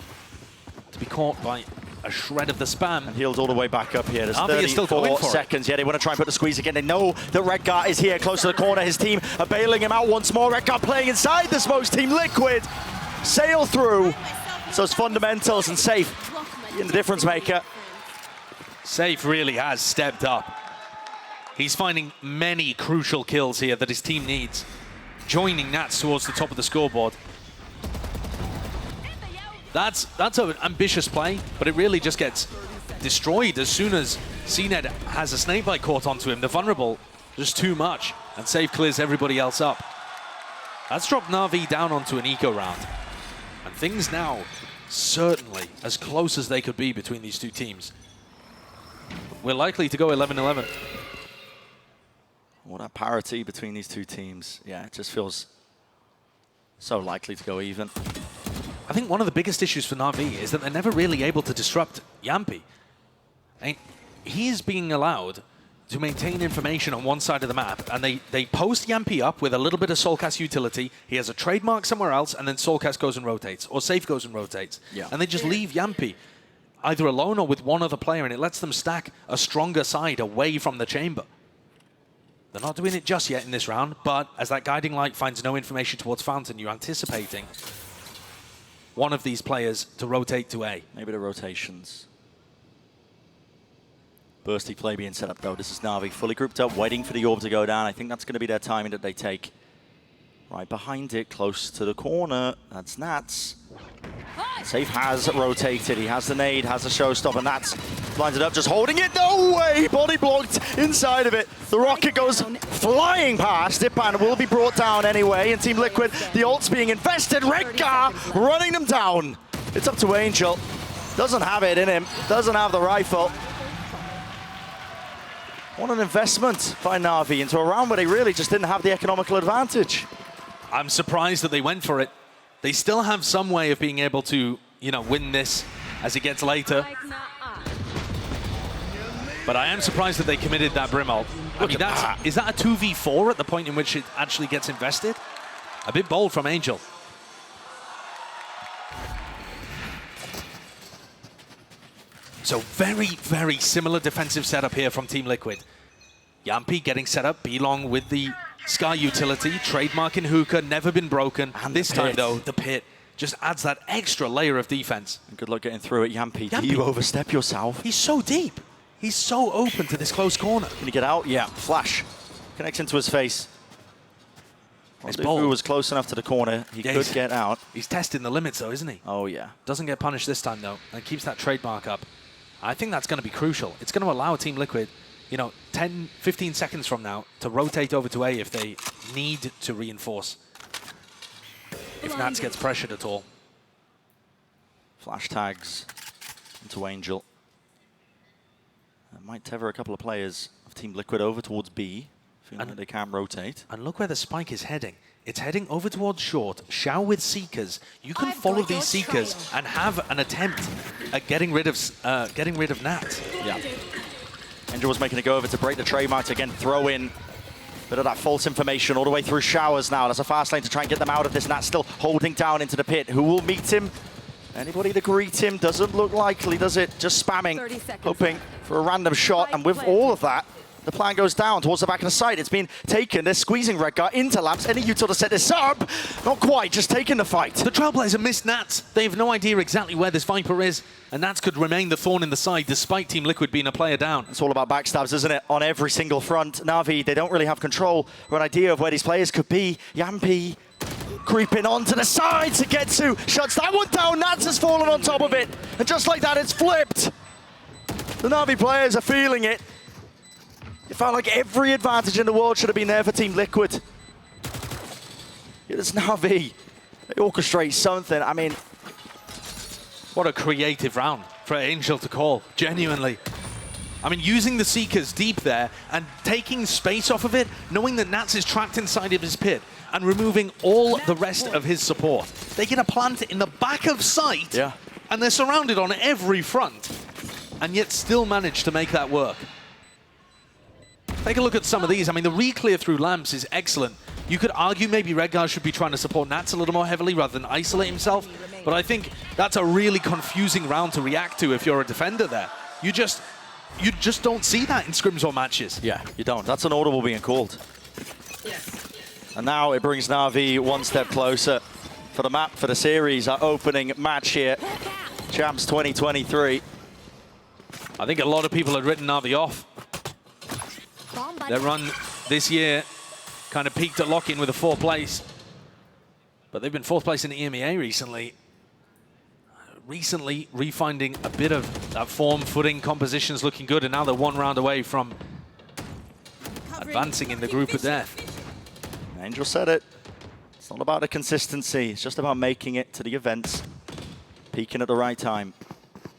to be caught by a shred of the spam. And healed all the way back up here. There's NAVI is still going 34 for it. seconds. Yeah, they want to try and put the squeeze again. They know that Redgar is here, close to the corner. His team are bailing him out once more. Redgar playing inside the smokes. Team Liquid sail through. So it's fundamentals and Safe in the difference maker. Safe really has stepped up. He's finding many crucial kills here that his team needs. Joining Nats towards the top of the scoreboard. That's an ambitious play, but it really just gets destroyed as soon as CNED has a snakebite caught onto him. The vulnerable, just too much, and Safe clears everybody else up. That's dropped Na'Vi down onto an eco round. And things now certainly as close as they could be between these two teams. We're likely to go 11-11. Well, that parity between these two teams, yeah, it just feels so likely to go even. I think one of the biggest issues for Na'Vi is that they're never really able to disrupt Yampi. And he is being allowed to maintain information on one side of the map, and they post Yampi up with a little bit of Soulcast utility. He has a trademark somewhere else, and then Soulcast goes and rotates, or Safe goes and rotates. Yeah. And they just leave Yampi either alone or with one other player, and it lets them stack a stronger side away from the chamber. They're not doing it just yet in this round, but as that guiding light finds no information towards Fountain, you're anticipating one of these players to rotate to A. Maybe the rotations. Bursty play being set up though. This is Na'Vi fully grouped up, waiting for the orb to go down. I think that's going to be their timing that they take. Right behind it, close to the corner. That's Nats. Safe has rotated. He has the nade, has the showstopper. Nats lines it up, just holding it. No way! Body blocked inside of it. The rocket goes flying past. Ipan will be brought down anyway. And Team Liquid, the ult's being invested. Redgar running them down. It's up to Angel. Doesn't have it in him. Doesn't have the rifle. What an investment by Na'Vi into a round where they really just didn't have the economical advantage. I'm surprised that they went for it. They still have some way of being able to, you know, win this as it gets later. But I am surprised that they committed that Brim ult. I mean, is that a 2v4 at the point in which it actually gets invested? A bit bold from Angel. So very, very similar defensive setup here from Team Liquid. Yampi getting set up, B-Long with the Sky utility, trademark in Hookah, never been broken. And this time, though, the pit just adds that extra layer of defense. And good luck getting through it, Yampi. Do you overstep yourself? He's so deep. He's so open to this close corner. Can he get out? Yeah. Flash. Connects into his face. It's bold. He was close enough to the corner. He could get out. He's testing the limits, though, isn't he? Oh, yeah. Doesn't get punished this time, though, and keeps that trademark up. I think that's going to be crucial. It's going to allow Team Liquid, you know, 10, 15 seconds from now to rotate over to A if they need to reinforce. If Nats gets pressured at all. Flash tags into Angel. That might tether a couple of players of Team Liquid over towards B, feeling like they can't rotate. And look where the spike is heading. It's heading over towards short. Shao with Seekers. You can follow these Seekers and have an attempt at getting rid of Nat. Yeah. Angel was making a go over to break the trademark to again throw in a bit of that false information all the way through showers now. That's a fast lane to try and get them out of this. Nat still holding down into the pit. Who will meet him? Anybody to greet him? Doesn't look likely, does it? Just spamming, hoping for a random shot. And with all of that, the plan goes down towards the back of the site. It's been taken. They're squeezing Redgar into lamps. Any util to set this up? Not quite, just taking the fight. The Trailblazer missed Nats. They have no idea exactly where this Viper is. And Nats could remain the thorn in the side despite Team Liquid being a player down. It's all about backstabs, isn't it? On every single front. Na'Vi, they don't really have control or an idea of where these players could be. Yampi creeping onto the side to get to. Shuts that one down. Nats has fallen on top of it. And just like that, it's flipped. The Na'Vi players are feeling it. It felt like every advantage in the world should have been there for Team Liquid. It's Na'Vi. They orchestrate something. I mean, what a creative round for Angel to call, genuinely. I mean, using the Seekers deep there and taking space off of it, knowing that Nats is trapped inside of his pit and removing all the rest of his support. They get a plant in the back of sight, and they're surrounded on every front, and yet still manage to make that work. Take a look at some of these. I mean, the re-clear through lamps is excellent. You could argue maybe Redgar should be trying to support Nats a little more heavily rather than isolate himself, but I think that's a really confusing round to react to if you're a defender there. You just don't see that in scrims or matches. Yeah, you don't. That's an audible being called. And now it brings Na'Vi one step closer for the map, for the series, our opening match here. Champs 2023. I think a lot of people had written Na'Vi off. Their run this year kind of peaked at lock-in with a 4th place. But they've been 4th place in the EMEA recently. Recently, refinding a bit of that form, footing, compositions looking good, and now they're 1 round away from advancing in the group of death. Angel said it. It's not about the consistency. It's just about making it to the events. Peaking at the right time.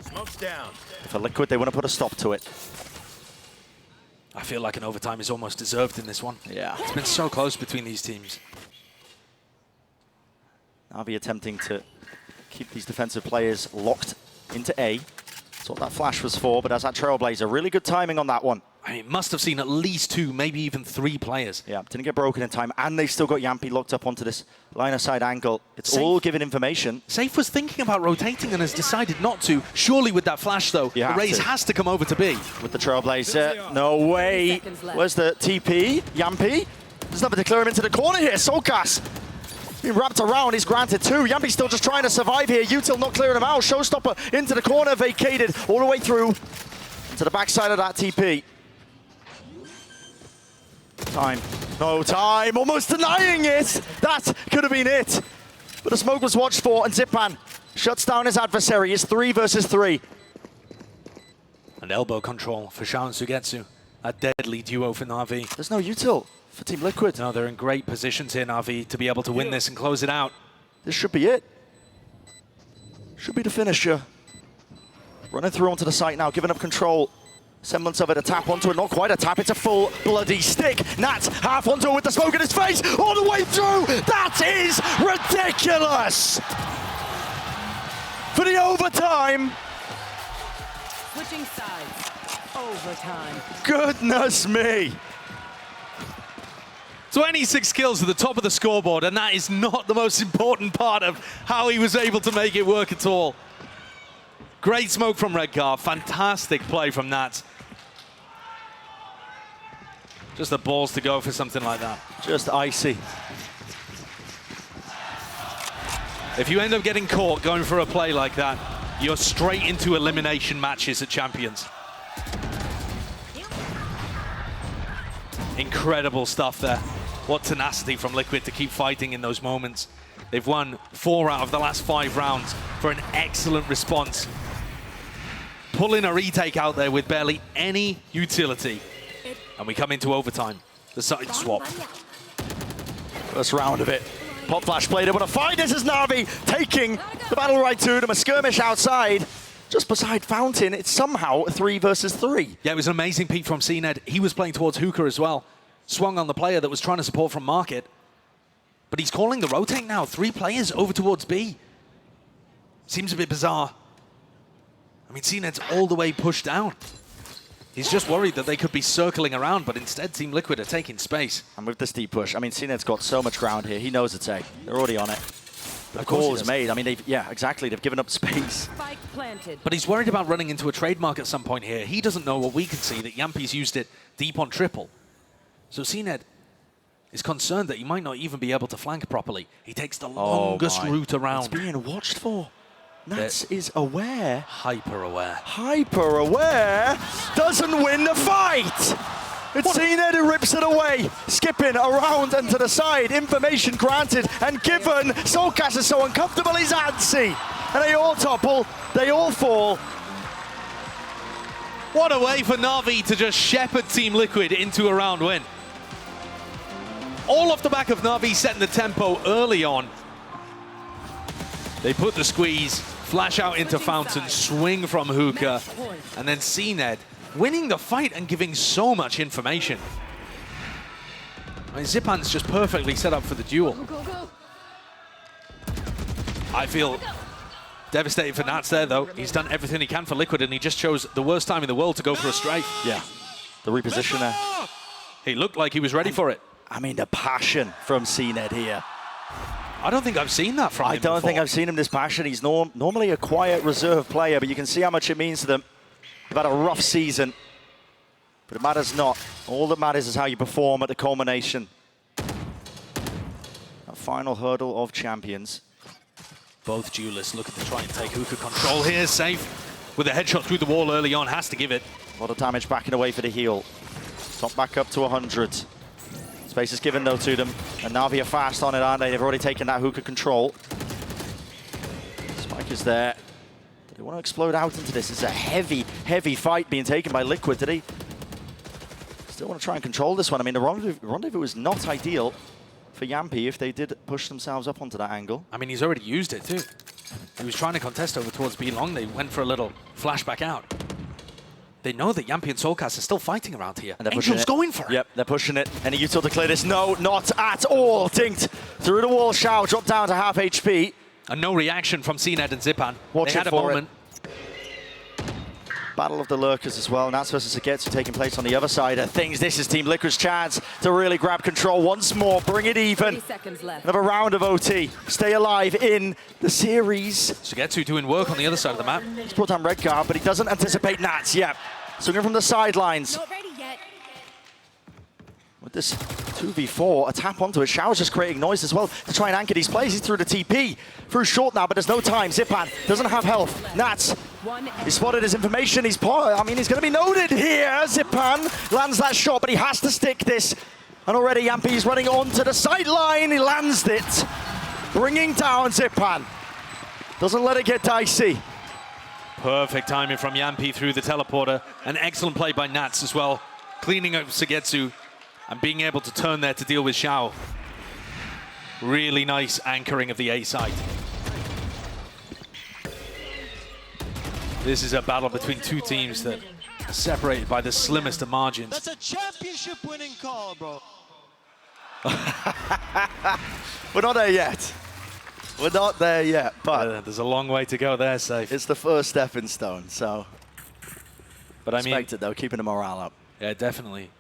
Smoke's down. For Liquid, they want to put a stop to it. I feel like an overtime is almost deserved in this one. Yeah. It's been so close between these teams. Na'Vi attempting to keep these defensive players locked into A. That's what that flash was for, but as that Trailblazer, really good timing on that one. I mean, must have seen at least 2, maybe even 3 players. Yeah, didn't get broken in time, and they still got Yampy locked up onto this line-of-sight angle. It's Safe. all given information. Safe was thinking about rotating and has decided not to. Surely with that flash, though, You the have raise to. has to come over to B. With the Trailblazer, no way. 30 seconds left. Where's the TP? Yampy? There's nothing to clear him into the corner here. Solkas being wrapped around, he's granted 2. Yampy's still just trying to survive here. Util not clearing him out. Showstopper into the corner, vacated all the way through to the backside of that TP. Time. No time. Almost denying it. That could have been it. But the smoke was watched for, and Zipan shuts down his adversary. It's 3 versus 3. And elbow control for Shao and Sugetsu. A deadly duo for NAVI. There's no Util for Team Liquid. No, they're in great positions here, NAVI, to be able to win this and close it out. This should be it. Should be the finisher. Running through onto the site now, giving up control. Semblance of it, a tap onto it, not quite a tap, it's a full bloody stick. Nat half onto it with the smoke in his face, all the way through. That is ridiculous. For the overtime. Switching sides. Overtime. Goodness me. 26 kills at the top of the scoreboard, and that is not the most important part of how he was able to make it work at all. Great smoke from Redcar, fantastic play from Nat. Just the balls to go for something like that. Just icy. If you end up getting caught going for a play like that, you're straight into elimination matches at Champions. Incredible stuff there. What tenacity from Liquid to keep fighting in those moments. They've won 4 out of the last 5 rounds for an excellent response. Pulling a retake out there with barely any utility. And we come into overtime. The side swap. First round of it. Pop Flash played it, but a fight. This is NAVI taking the battle right to them. A skirmish outside, just beside Fountain. It's somehow a 3 versus 3. Yeah, it was an amazing peek from CNED. He was playing towards Hookah as well. Swung on the player that was trying to support from Market. But he's calling the rotate now. 3 players over towards B. Seems a bit bizarre. I mean, CNED's all the way pushed down. He's just worried that they could be circling around, but instead Team Liquid are taking space. And with this deep push, I mean, CNED's got so much ground here. He knows it's A. They're already on it. The call is made. I mean, yeah, exactly. They've given up space. Spike planted. But he's worried about running into a trademark at some point here. He doesn't know what we can see, that Yampy's used it deep on triple. So CNED is concerned that he might not even be able to flank properly. He takes the longest route around. It's being watched for. Nats is aware. Hyper aware. Hyper aware. Doesn't win the fight. It's CNED who rips it away. Skipping around and to the side. Information granted and given. Solkas is so uncomfortable, he's antsy. And they all topple. They all fall. What a way for NAVI to just shepherd Team Liquid into a round win. All off the back of NAVI setting the tempo early on. They put the squeeze, flash out into Fountain, swing from Hookah, and then CNED winning the fight and giving so much information. I mean, Zipan's just perfectly set up for the duel. I feel devastated for Nats there, though. He's done everything he can for Liquid, and he just chose the worst time in the world to go for a strafe. Yeah, the reposition there. He looked like he was ready for it. I mean, the passion from CNED here. I don't think I've seen that from him I don't think I've seen him this passionate. He's normally a quiet, reserved player, but you can see how much it means to them. They've had a rough season, but it matters not. All that matters is how you perform at the culmination. That final hurdle of champions. Both duelists looking to try and take Hookah control here. Safe with a headshot through the wall early on. Has to give it. A lot of damage backing away for the heal. Top back up to 100. Space is given though to them, and NAVI are fast on it, aren't they? They've already taken that Hookah control. Spike is there. Do they want to explode out into this? It's a heavy, heavy fight being taken by Liquid. Did he still want to try and control this one? I mean, the rendezvous is not ideal for Yampy if they did push themselves up onto that angle. I mean, he's already used it too. He was trying to contest over towards B long. They went for a little flashback out. They know that Yampy and Solkas are still fighting around here. And Angel's going for it. Yep, they're pushing it. Any util to clear this? No, not at all. Dinked through the wall. Shao dropped down to half HP. And no reaction from CNED and Zipan. Watch they it had a for it. moment. Battle of the Lurkers as well. Nats versus Sagetsu taking place on the other side of things. This is Team Liquid's chance to really grab control once more, bring it even. 30 seconds left. Another round of OT. Stay alive in the series. Sugetsu doing work on the other side of the map. He's brought down red guard, but he doesn't anticipate Nats yet. Swinging from the sidelines. Not ready yet. With this 2v4, a tap onto it. Shao's just creating noise as well to try and anchor these plays. He's through the TP. Through short now, but there's no time. Zipan doesn't have health. Nats, he spotted his information. He's going to be noted here. Zipan lands that shot, but he has to stick this. And already Yampi's running onto the sideline. He lands it, bringing down Zipan. Doesn't let it get dicey. Perfect timing from Yampi through the teleporter. An excellent play by Nats as well. Cleaning up Sugetsu and being able to turn there to deal with Shao. Really nice anchoring of the A side. This is a battle between two teams that are separated by the slimmest of margins. That's a championship winning call, bro. We're not there yet. We're not there yet, but There's a long way to go there, Safe. it's the first stepping stone, so But I mean, respect it though, keeping the morale up. yeah, definitely.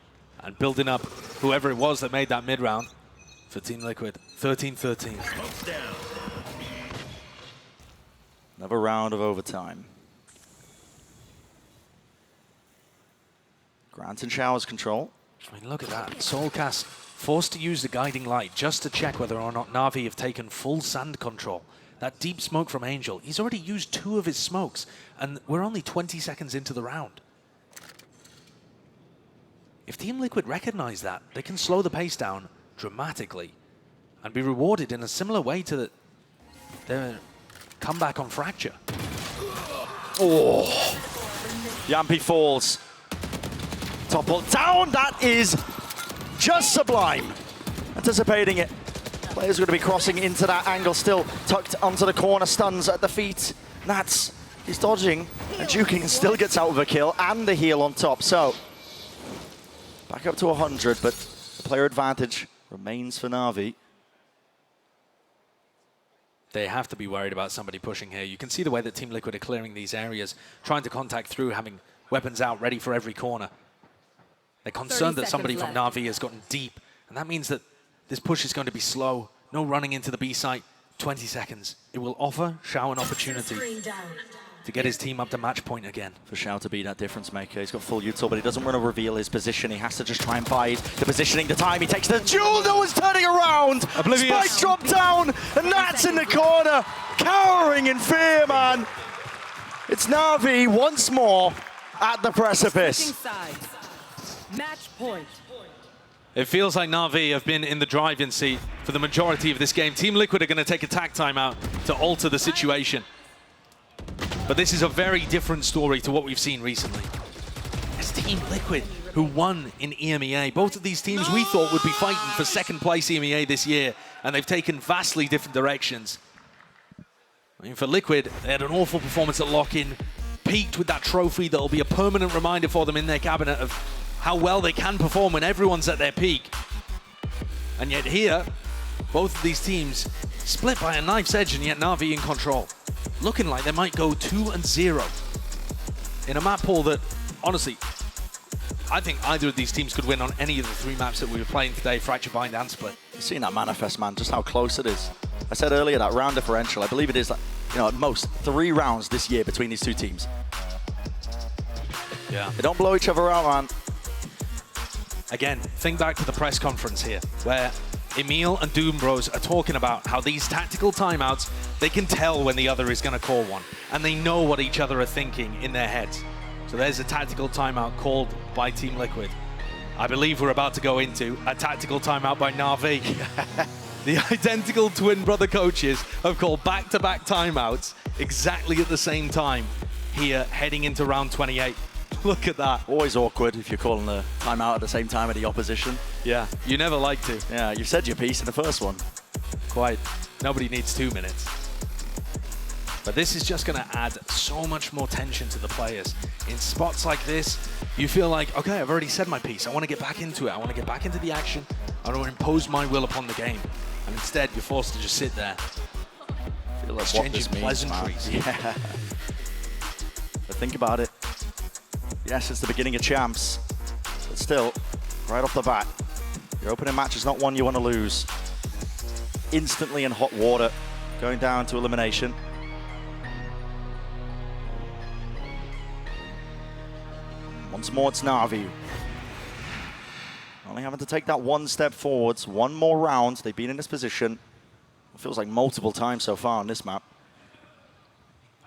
And building up whoever it was that made that mid-round for Team Liquid. 13-13. Another round of overtime. Grant and Showers control. I mean, look at that. Soulcast forced to use the guiding light just to check whether or not Navi have taken full sand control. That deep smoke from Angel, he's already used 2 of his smokes, and we're only 20 seconds into the round. If Team Liquid recognize that, they can slow the pace down dramatically and be rewarded in a similar way to their comeback on Fracture. Oh, Yampi falls. Topple down, that is just sublime. Anticipating it. Players going to be crossing into that angle, still tucked onto the corner, stuns at the feet. Nats, he's dodging and juking and still gets out with a kill and the heal on top. So, back up to 100, but the player advantage remains for Navi. They have to be worried about somebody pushing here. You can see the way that Team Liquid are clearing these areas, trying to contact through, having weapons out ready for every corner. They're concerned that somebody from Navi has gotten deep, and that means that this push is going to be slow. No running into the B site. 20 seconds. It will offer Shao an opportunity to get his team up to match point again. For Shao to be that difference maker. He's got full util, but he doesn't want to reveal his position. He has to just try and bide the positioning, the time. He takes the duel. No one's turning around. Oblivious. Spike drop down, and Nats in the corner, cowering in fear, man. It's Navi once more at the precipice. Switching sides. Match point. It feels like Navi have been in the driving seat for the majority of this game. Team Liquid are going to take a tack timeout to alter the situation. But this is a very different story to what we've seen recently. It's Team Liquid who won in EMEA. Both of these teams we thought would be fighting for second place EMEA this year, and they've taken vastly different directions. I mean, for Liquid, they had an awful performance at lock-in, peaked with that trophy that'll be a permanent reminder for them in their cabinet of how well they can perform when everyone's at their peak. And yet here, both of these teams split by a knife's edge, and yet Navi in control. Looking like they might go 2-0 in a map pool that, honestly, I think either of these teams could win on any of the 3 maps that we were playing today, Fracture, Bind, and Split. You've seen that manifest, man, just how close it is. I said earlier, that round differential, I believe it is, like, at most 3 rounds this year between these 2 teams. Yeah. They don't blow each other out, man. Again, think back to the press conference here, where Emil and Doom Bros are talking about how these tactical timeouts, they can tell when the other is going to call one, and they know what each other are thinking in their heads. So there's a tactical timeout called by Team Liquid. I believe we're about to go into a tactical timeout by Navi. The identical twin brother coaches have called back-to-back timeouts exactly at the same time here, heading into round 28. Look at that. Always awkward if you're calling the timeout at the same time as the opposition. Yeah, you never like to. Yeah, you said your piece in the first one. Quite. Nobody needs 2 minutes. But this is just going to add so much more tension to the players. In spots like this, you feel like, okay, I've already said my piece. I want to get back into it. I want to get back into the action. I want to impose my will upon the game. And instead, you're forced to just sit there. feel like what exchanging this means, pleasantries. Yeah. But think about it. Yes, it's the beginning of champs, but still, right off the bat, your opening match is not one you want to lose. Instantly in hot water, going down to elimination. Once more, it's NAVI. Only having to take that one step forwards, one more round. They've been in this position. It feels like multiple times so far on this map.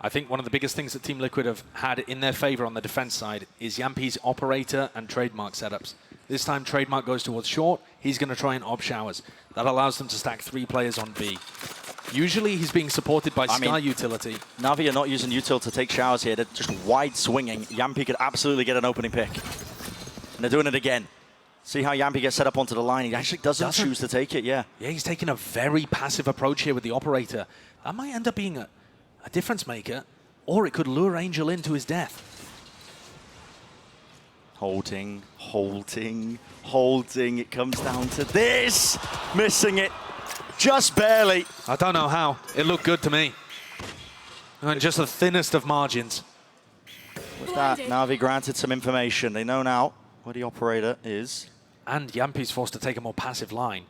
I think one of the biggest things that Team Liquid have had in their favor on the defense side is Yampi's operator and trademark setups. This time, trademark goes towards short. He's going to try and op showers. That allows them to stack 3 players on B. Usually, he's being supported by Sky utility. NAVI are not using util to take showers here. They're just wide swinging. Yampi could absolutely get an opening pick. And they're doing it again. See how Yampi gets set up onto the line. He actually doesn't choose to take it, yeah. Yeah, he's taking a very passive approach here with the operator. That might end up being a difference maker, or it could lure Angel into his death. Holding, holding, holding. It comes down to this. Missing it. Just barely. I don't know how. It looked good to me. And just the thinnest of margins. With that, NAVI granted some information. They know now where the operator is. And Yampi's forced to take a more passive line.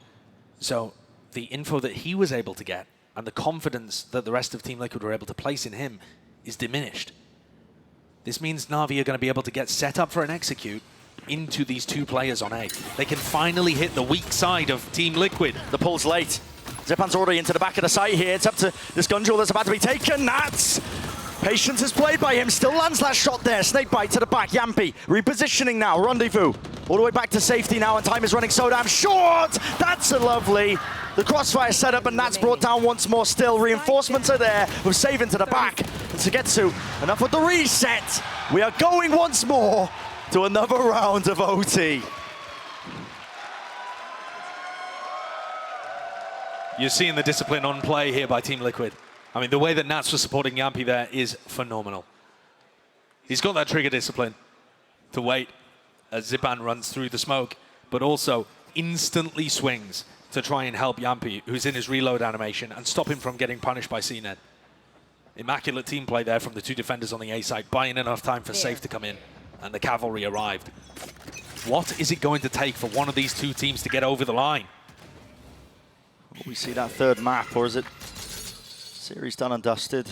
So the info that he was able to get and the confidence that the rest of Team Liquid were able to place in him is diminished. This means NAVI are going to be able to get set up for an execute into these 2 players on A. They can finally hit the weak side of Team Liquid. The pull's late. Zipan's already into the back of the site here. It's up to this gun duel that's about to be taken. Nats! Patience is played by him. Still lands that shot there. Snake bite to the back. Yampi repositioning now. Rendezvous. All the way back to safety now, and time is running so damn short. That's a lovely. The crossfire set up, and Nats brought down once more still. Reinforcements are there. We're saving to the back. And Sugetsu, enough with the reset. We are going once more to another round of OT. You're seeing the discipline on play here by Team Liquid. I mean, the way that Nats was supporting Yampi there is phenomenal. He's got that trigger discipline to wait as Zipan runs through the smoke, but also instantly swings to try and help Yampi, who's in his reload animation, and stop him from getting punished by CNED. Immaculate team play there from the 2 defenders on the A side, buying enough time for Safe to come in, and the cavalry arrived. What is it going to take for one of these 2 teams to get over the line? Will we see that 3rd map, or is it series done and dusted?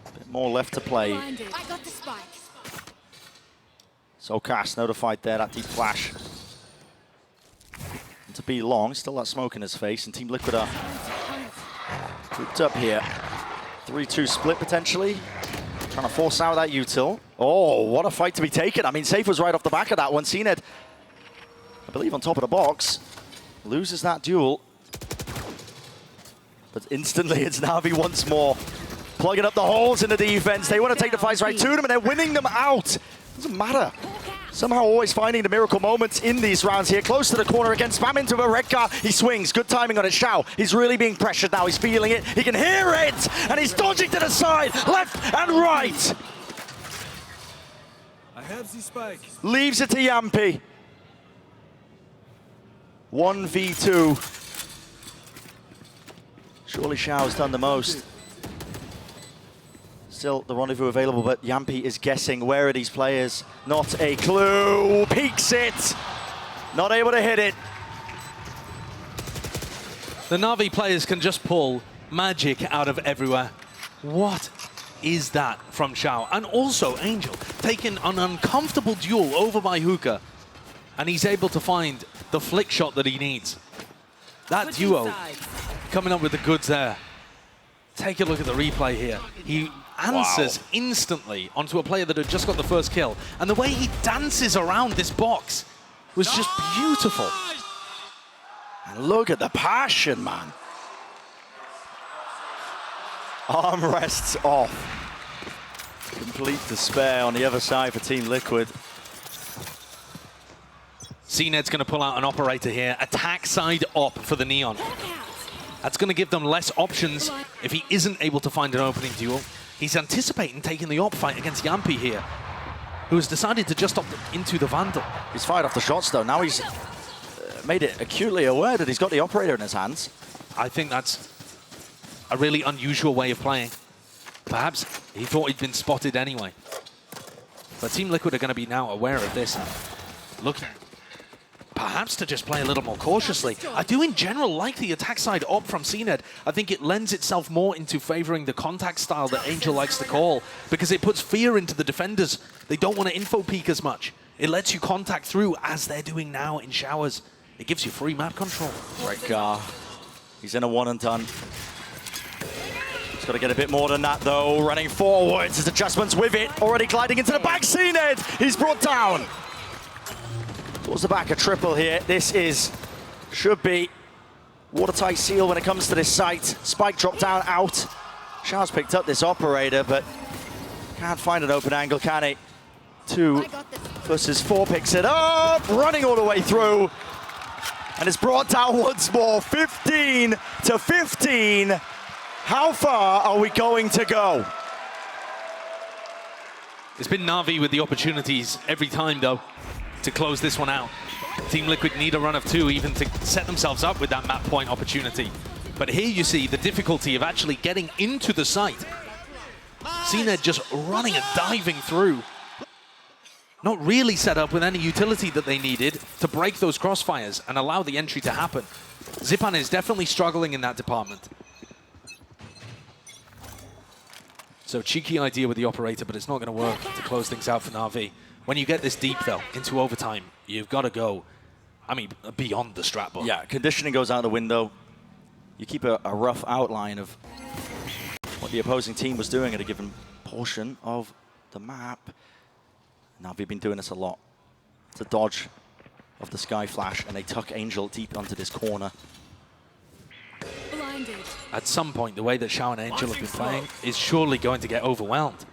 A bit more left to play. I got the spike. So Cass notified there, that deep flash. And to be long, still that smoke in his face, and Team Liquid are grouped up here. 3-2 split potentially. Trying to force out that util. Oh, what a fight to be taken. I mean, Safe was right off the back of that one. CNED, I believe, on top of the box. Loses that duel. But instantly, it's NAVI once more. Plugging up the holes in the defense. They want to take the fights right to them, and they're winning them out. Doesn't matter. Somehow always finding the miracle moments in these rounds here. Close to the corner again, spam into a red car. He swings, good timing on it. Shao, he's really being pressured now. He's feeling it, he can hear it, and he's dodging to the side, left and right. I have the spike. Leaves it to Yampi. 1v2. Surely Shao's done the most. Still the rendezvous available, but Yampi is guessing. Where are these players? Not a clue. Peeks it. Not able to hit it. The NAVI players can just pull magic out of everywhere. What is that from Shao? And also Angel taking an uncomfortable duel over by Hookah, and he's able to find the flick shot that he needs. That duo coming up with the goods there. Take a look at the replay here. He answers instantly onto a player that had just got the first kill. And the way he dances around this box was just beautiful. And look at the passion, man. Armrests off. Complete despair on the other side for Team Liquid. CNED's going to pull out an operator here. Attack side op for the Neon. That's going to give them less options if he isn't able to find an opening duel. He's anticipating taking the op fight against Yampi here, who has decided to just opt into the Vandal. He's fired off the shots, though. Now he's made it acutely aware that he's got the operator in his hands. I think that's a really unusual way of playing. Perhaps he thought he'd been spotted anyway. But Team Liquid are going to be now aware of this. Looking perhaps to just play a little more cautiously. I do in general like the attack side op from CNED. I think it lends itself more into favoring the contact style that Angel likes to call, because it puts fear into the defenders. They don't want to info peek as much. It lets you contact through, as they're doing now in showers. It gives you free map control. Reyna, he's in a one and done. He's got to get a bit more than that though. Running forwards, his adjustments with it. Already gliding into the back, CNED. He's brought down. Towards the back, a triple here. This should be watertight seal when it comes to this site. Spike dropped down, out. Shah's picked up this operator, but can't find an open angle, can he? 2 versus 4 picks it up, running all the way through. And it's brought down once more, 15 to 15. How far are we going to go? It's been NAVI with the opportunities every time, though, to close this one out. Team Liquid need a run of 2 even to set themselves up with that map point opportunity. But here you see the difficulty of actually getting into the site. CNED just running and diving through. Not really set up with any utility that they needed to break those crossfires and allow the entry to happen. Zipan is definitely struggling in that department. So cheeky idea with the operator, but it's not going to work to close things out for NAVI. When you get this deep, though, into overtime, you've got to go, I mean, beyond the strat book. Yeah, conditioning goes out the window. You keep a rough outline of what the opposing team was doing at a given portion of the map. NAVI have been doing this a lot. It's a dodge of the Sky Flash, and they tuck Angel deep onto this corner. Blinded. At some point, the way that Shao and Angel have been playing is surely going to get overwhelmed.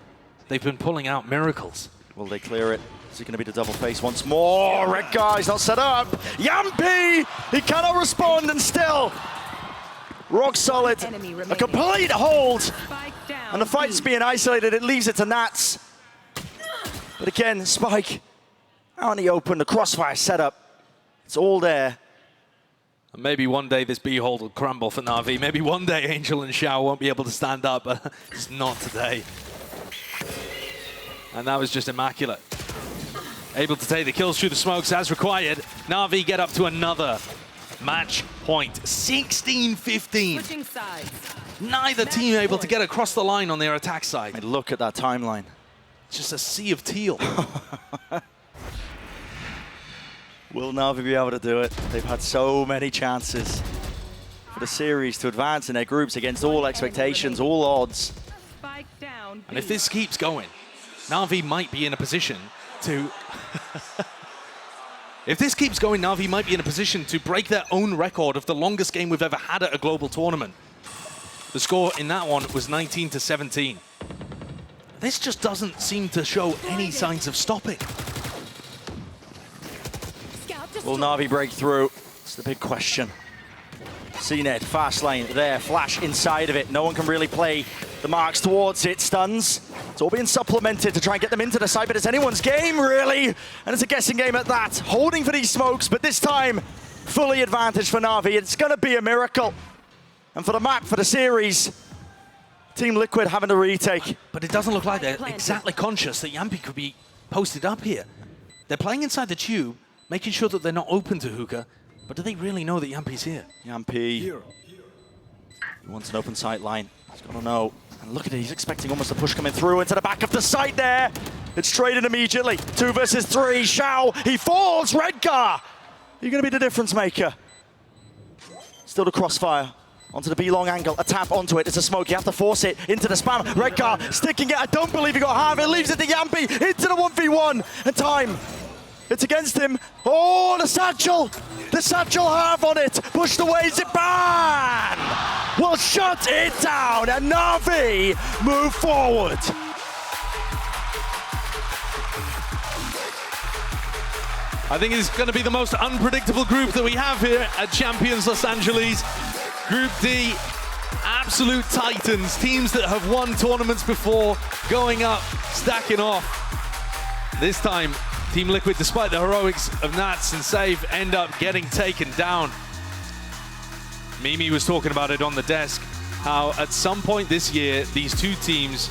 They've been pulling out miracles. Will they clear it? Is it going to be the double face once more? Red guy's not set up. Yampi! He cannot respond, and still rock solid. A complete hold. And the fight's being isolated. It leaves it to Nats. But again, Spike out in the open. The crossfire setup. It's all there. And maybe one day this B-hold will crumble for NAVI. Maybe one day Angel and Shao won't be able to stand up, but it's not today. And that was just immaculate. Able to take the kills through the smokes as required. NAVI get up to another match point. 16-15. Neither team able to get across the line on their attack side. And look at that timeline. It's just a sea of teal. Will NAVI be able to do it? They've had so many chances for the series to advance in their groups against all expectations, all odds. And if this keeps going, NAVI might be in a position to... If this keeps going, NAVI might be in a position to break their own record of the longest game we've ever had at a global tournament. The score in that one was 19-17. This just doesn't seem to show any signs of stopping. Will NAVI break through? It's the big question. CNED, fast lane there, Flash inside of it. No one can really play the marks towards it. Stuns. It's all being supplemented to try and get them into the side, but it's anyone's game, really. And it's a guessing game at that. Holding for these smokes, but this time, fully advantage for NAVI. It's going to be a miracle. And for the map, for the series, Team Liquid having to retake. But it doesn't look like they're exactly conscious that Yampi could be posted up here. They're playing inside the tube, making sure that they're not open to hookah, but do they really know that Yampi's here? Yampi, he wants an open sight line. He's got to know. And look at it, he's expecting almost a push coming through into the back of the site there. It's traded immediately. 2 versus 3, Shao, he falls, Redgar. You're going to be the difference maker. Still the crossfire. Onto the B-long angle, a tap onto it, it's a smoke, you have to force it into the spam. Redgar sticking it, I don't believe he got half, it leaves it to Yampi, into the 1v1, and time. It's against him. Oh, the satchel half on it, pushed away, Zipan will shut it down, and NAVI move forward. I think it's going to be the most unpredictable group that we have here at Champions Los Angeles. Group D, absolute titans, teams that have won tournaments before, going up, stacking off. This time, Team Liquid, despite the heroics of Nats and Save, end up getting taken down. Mimi was talking about it on the desk. how at some point this year, these two teams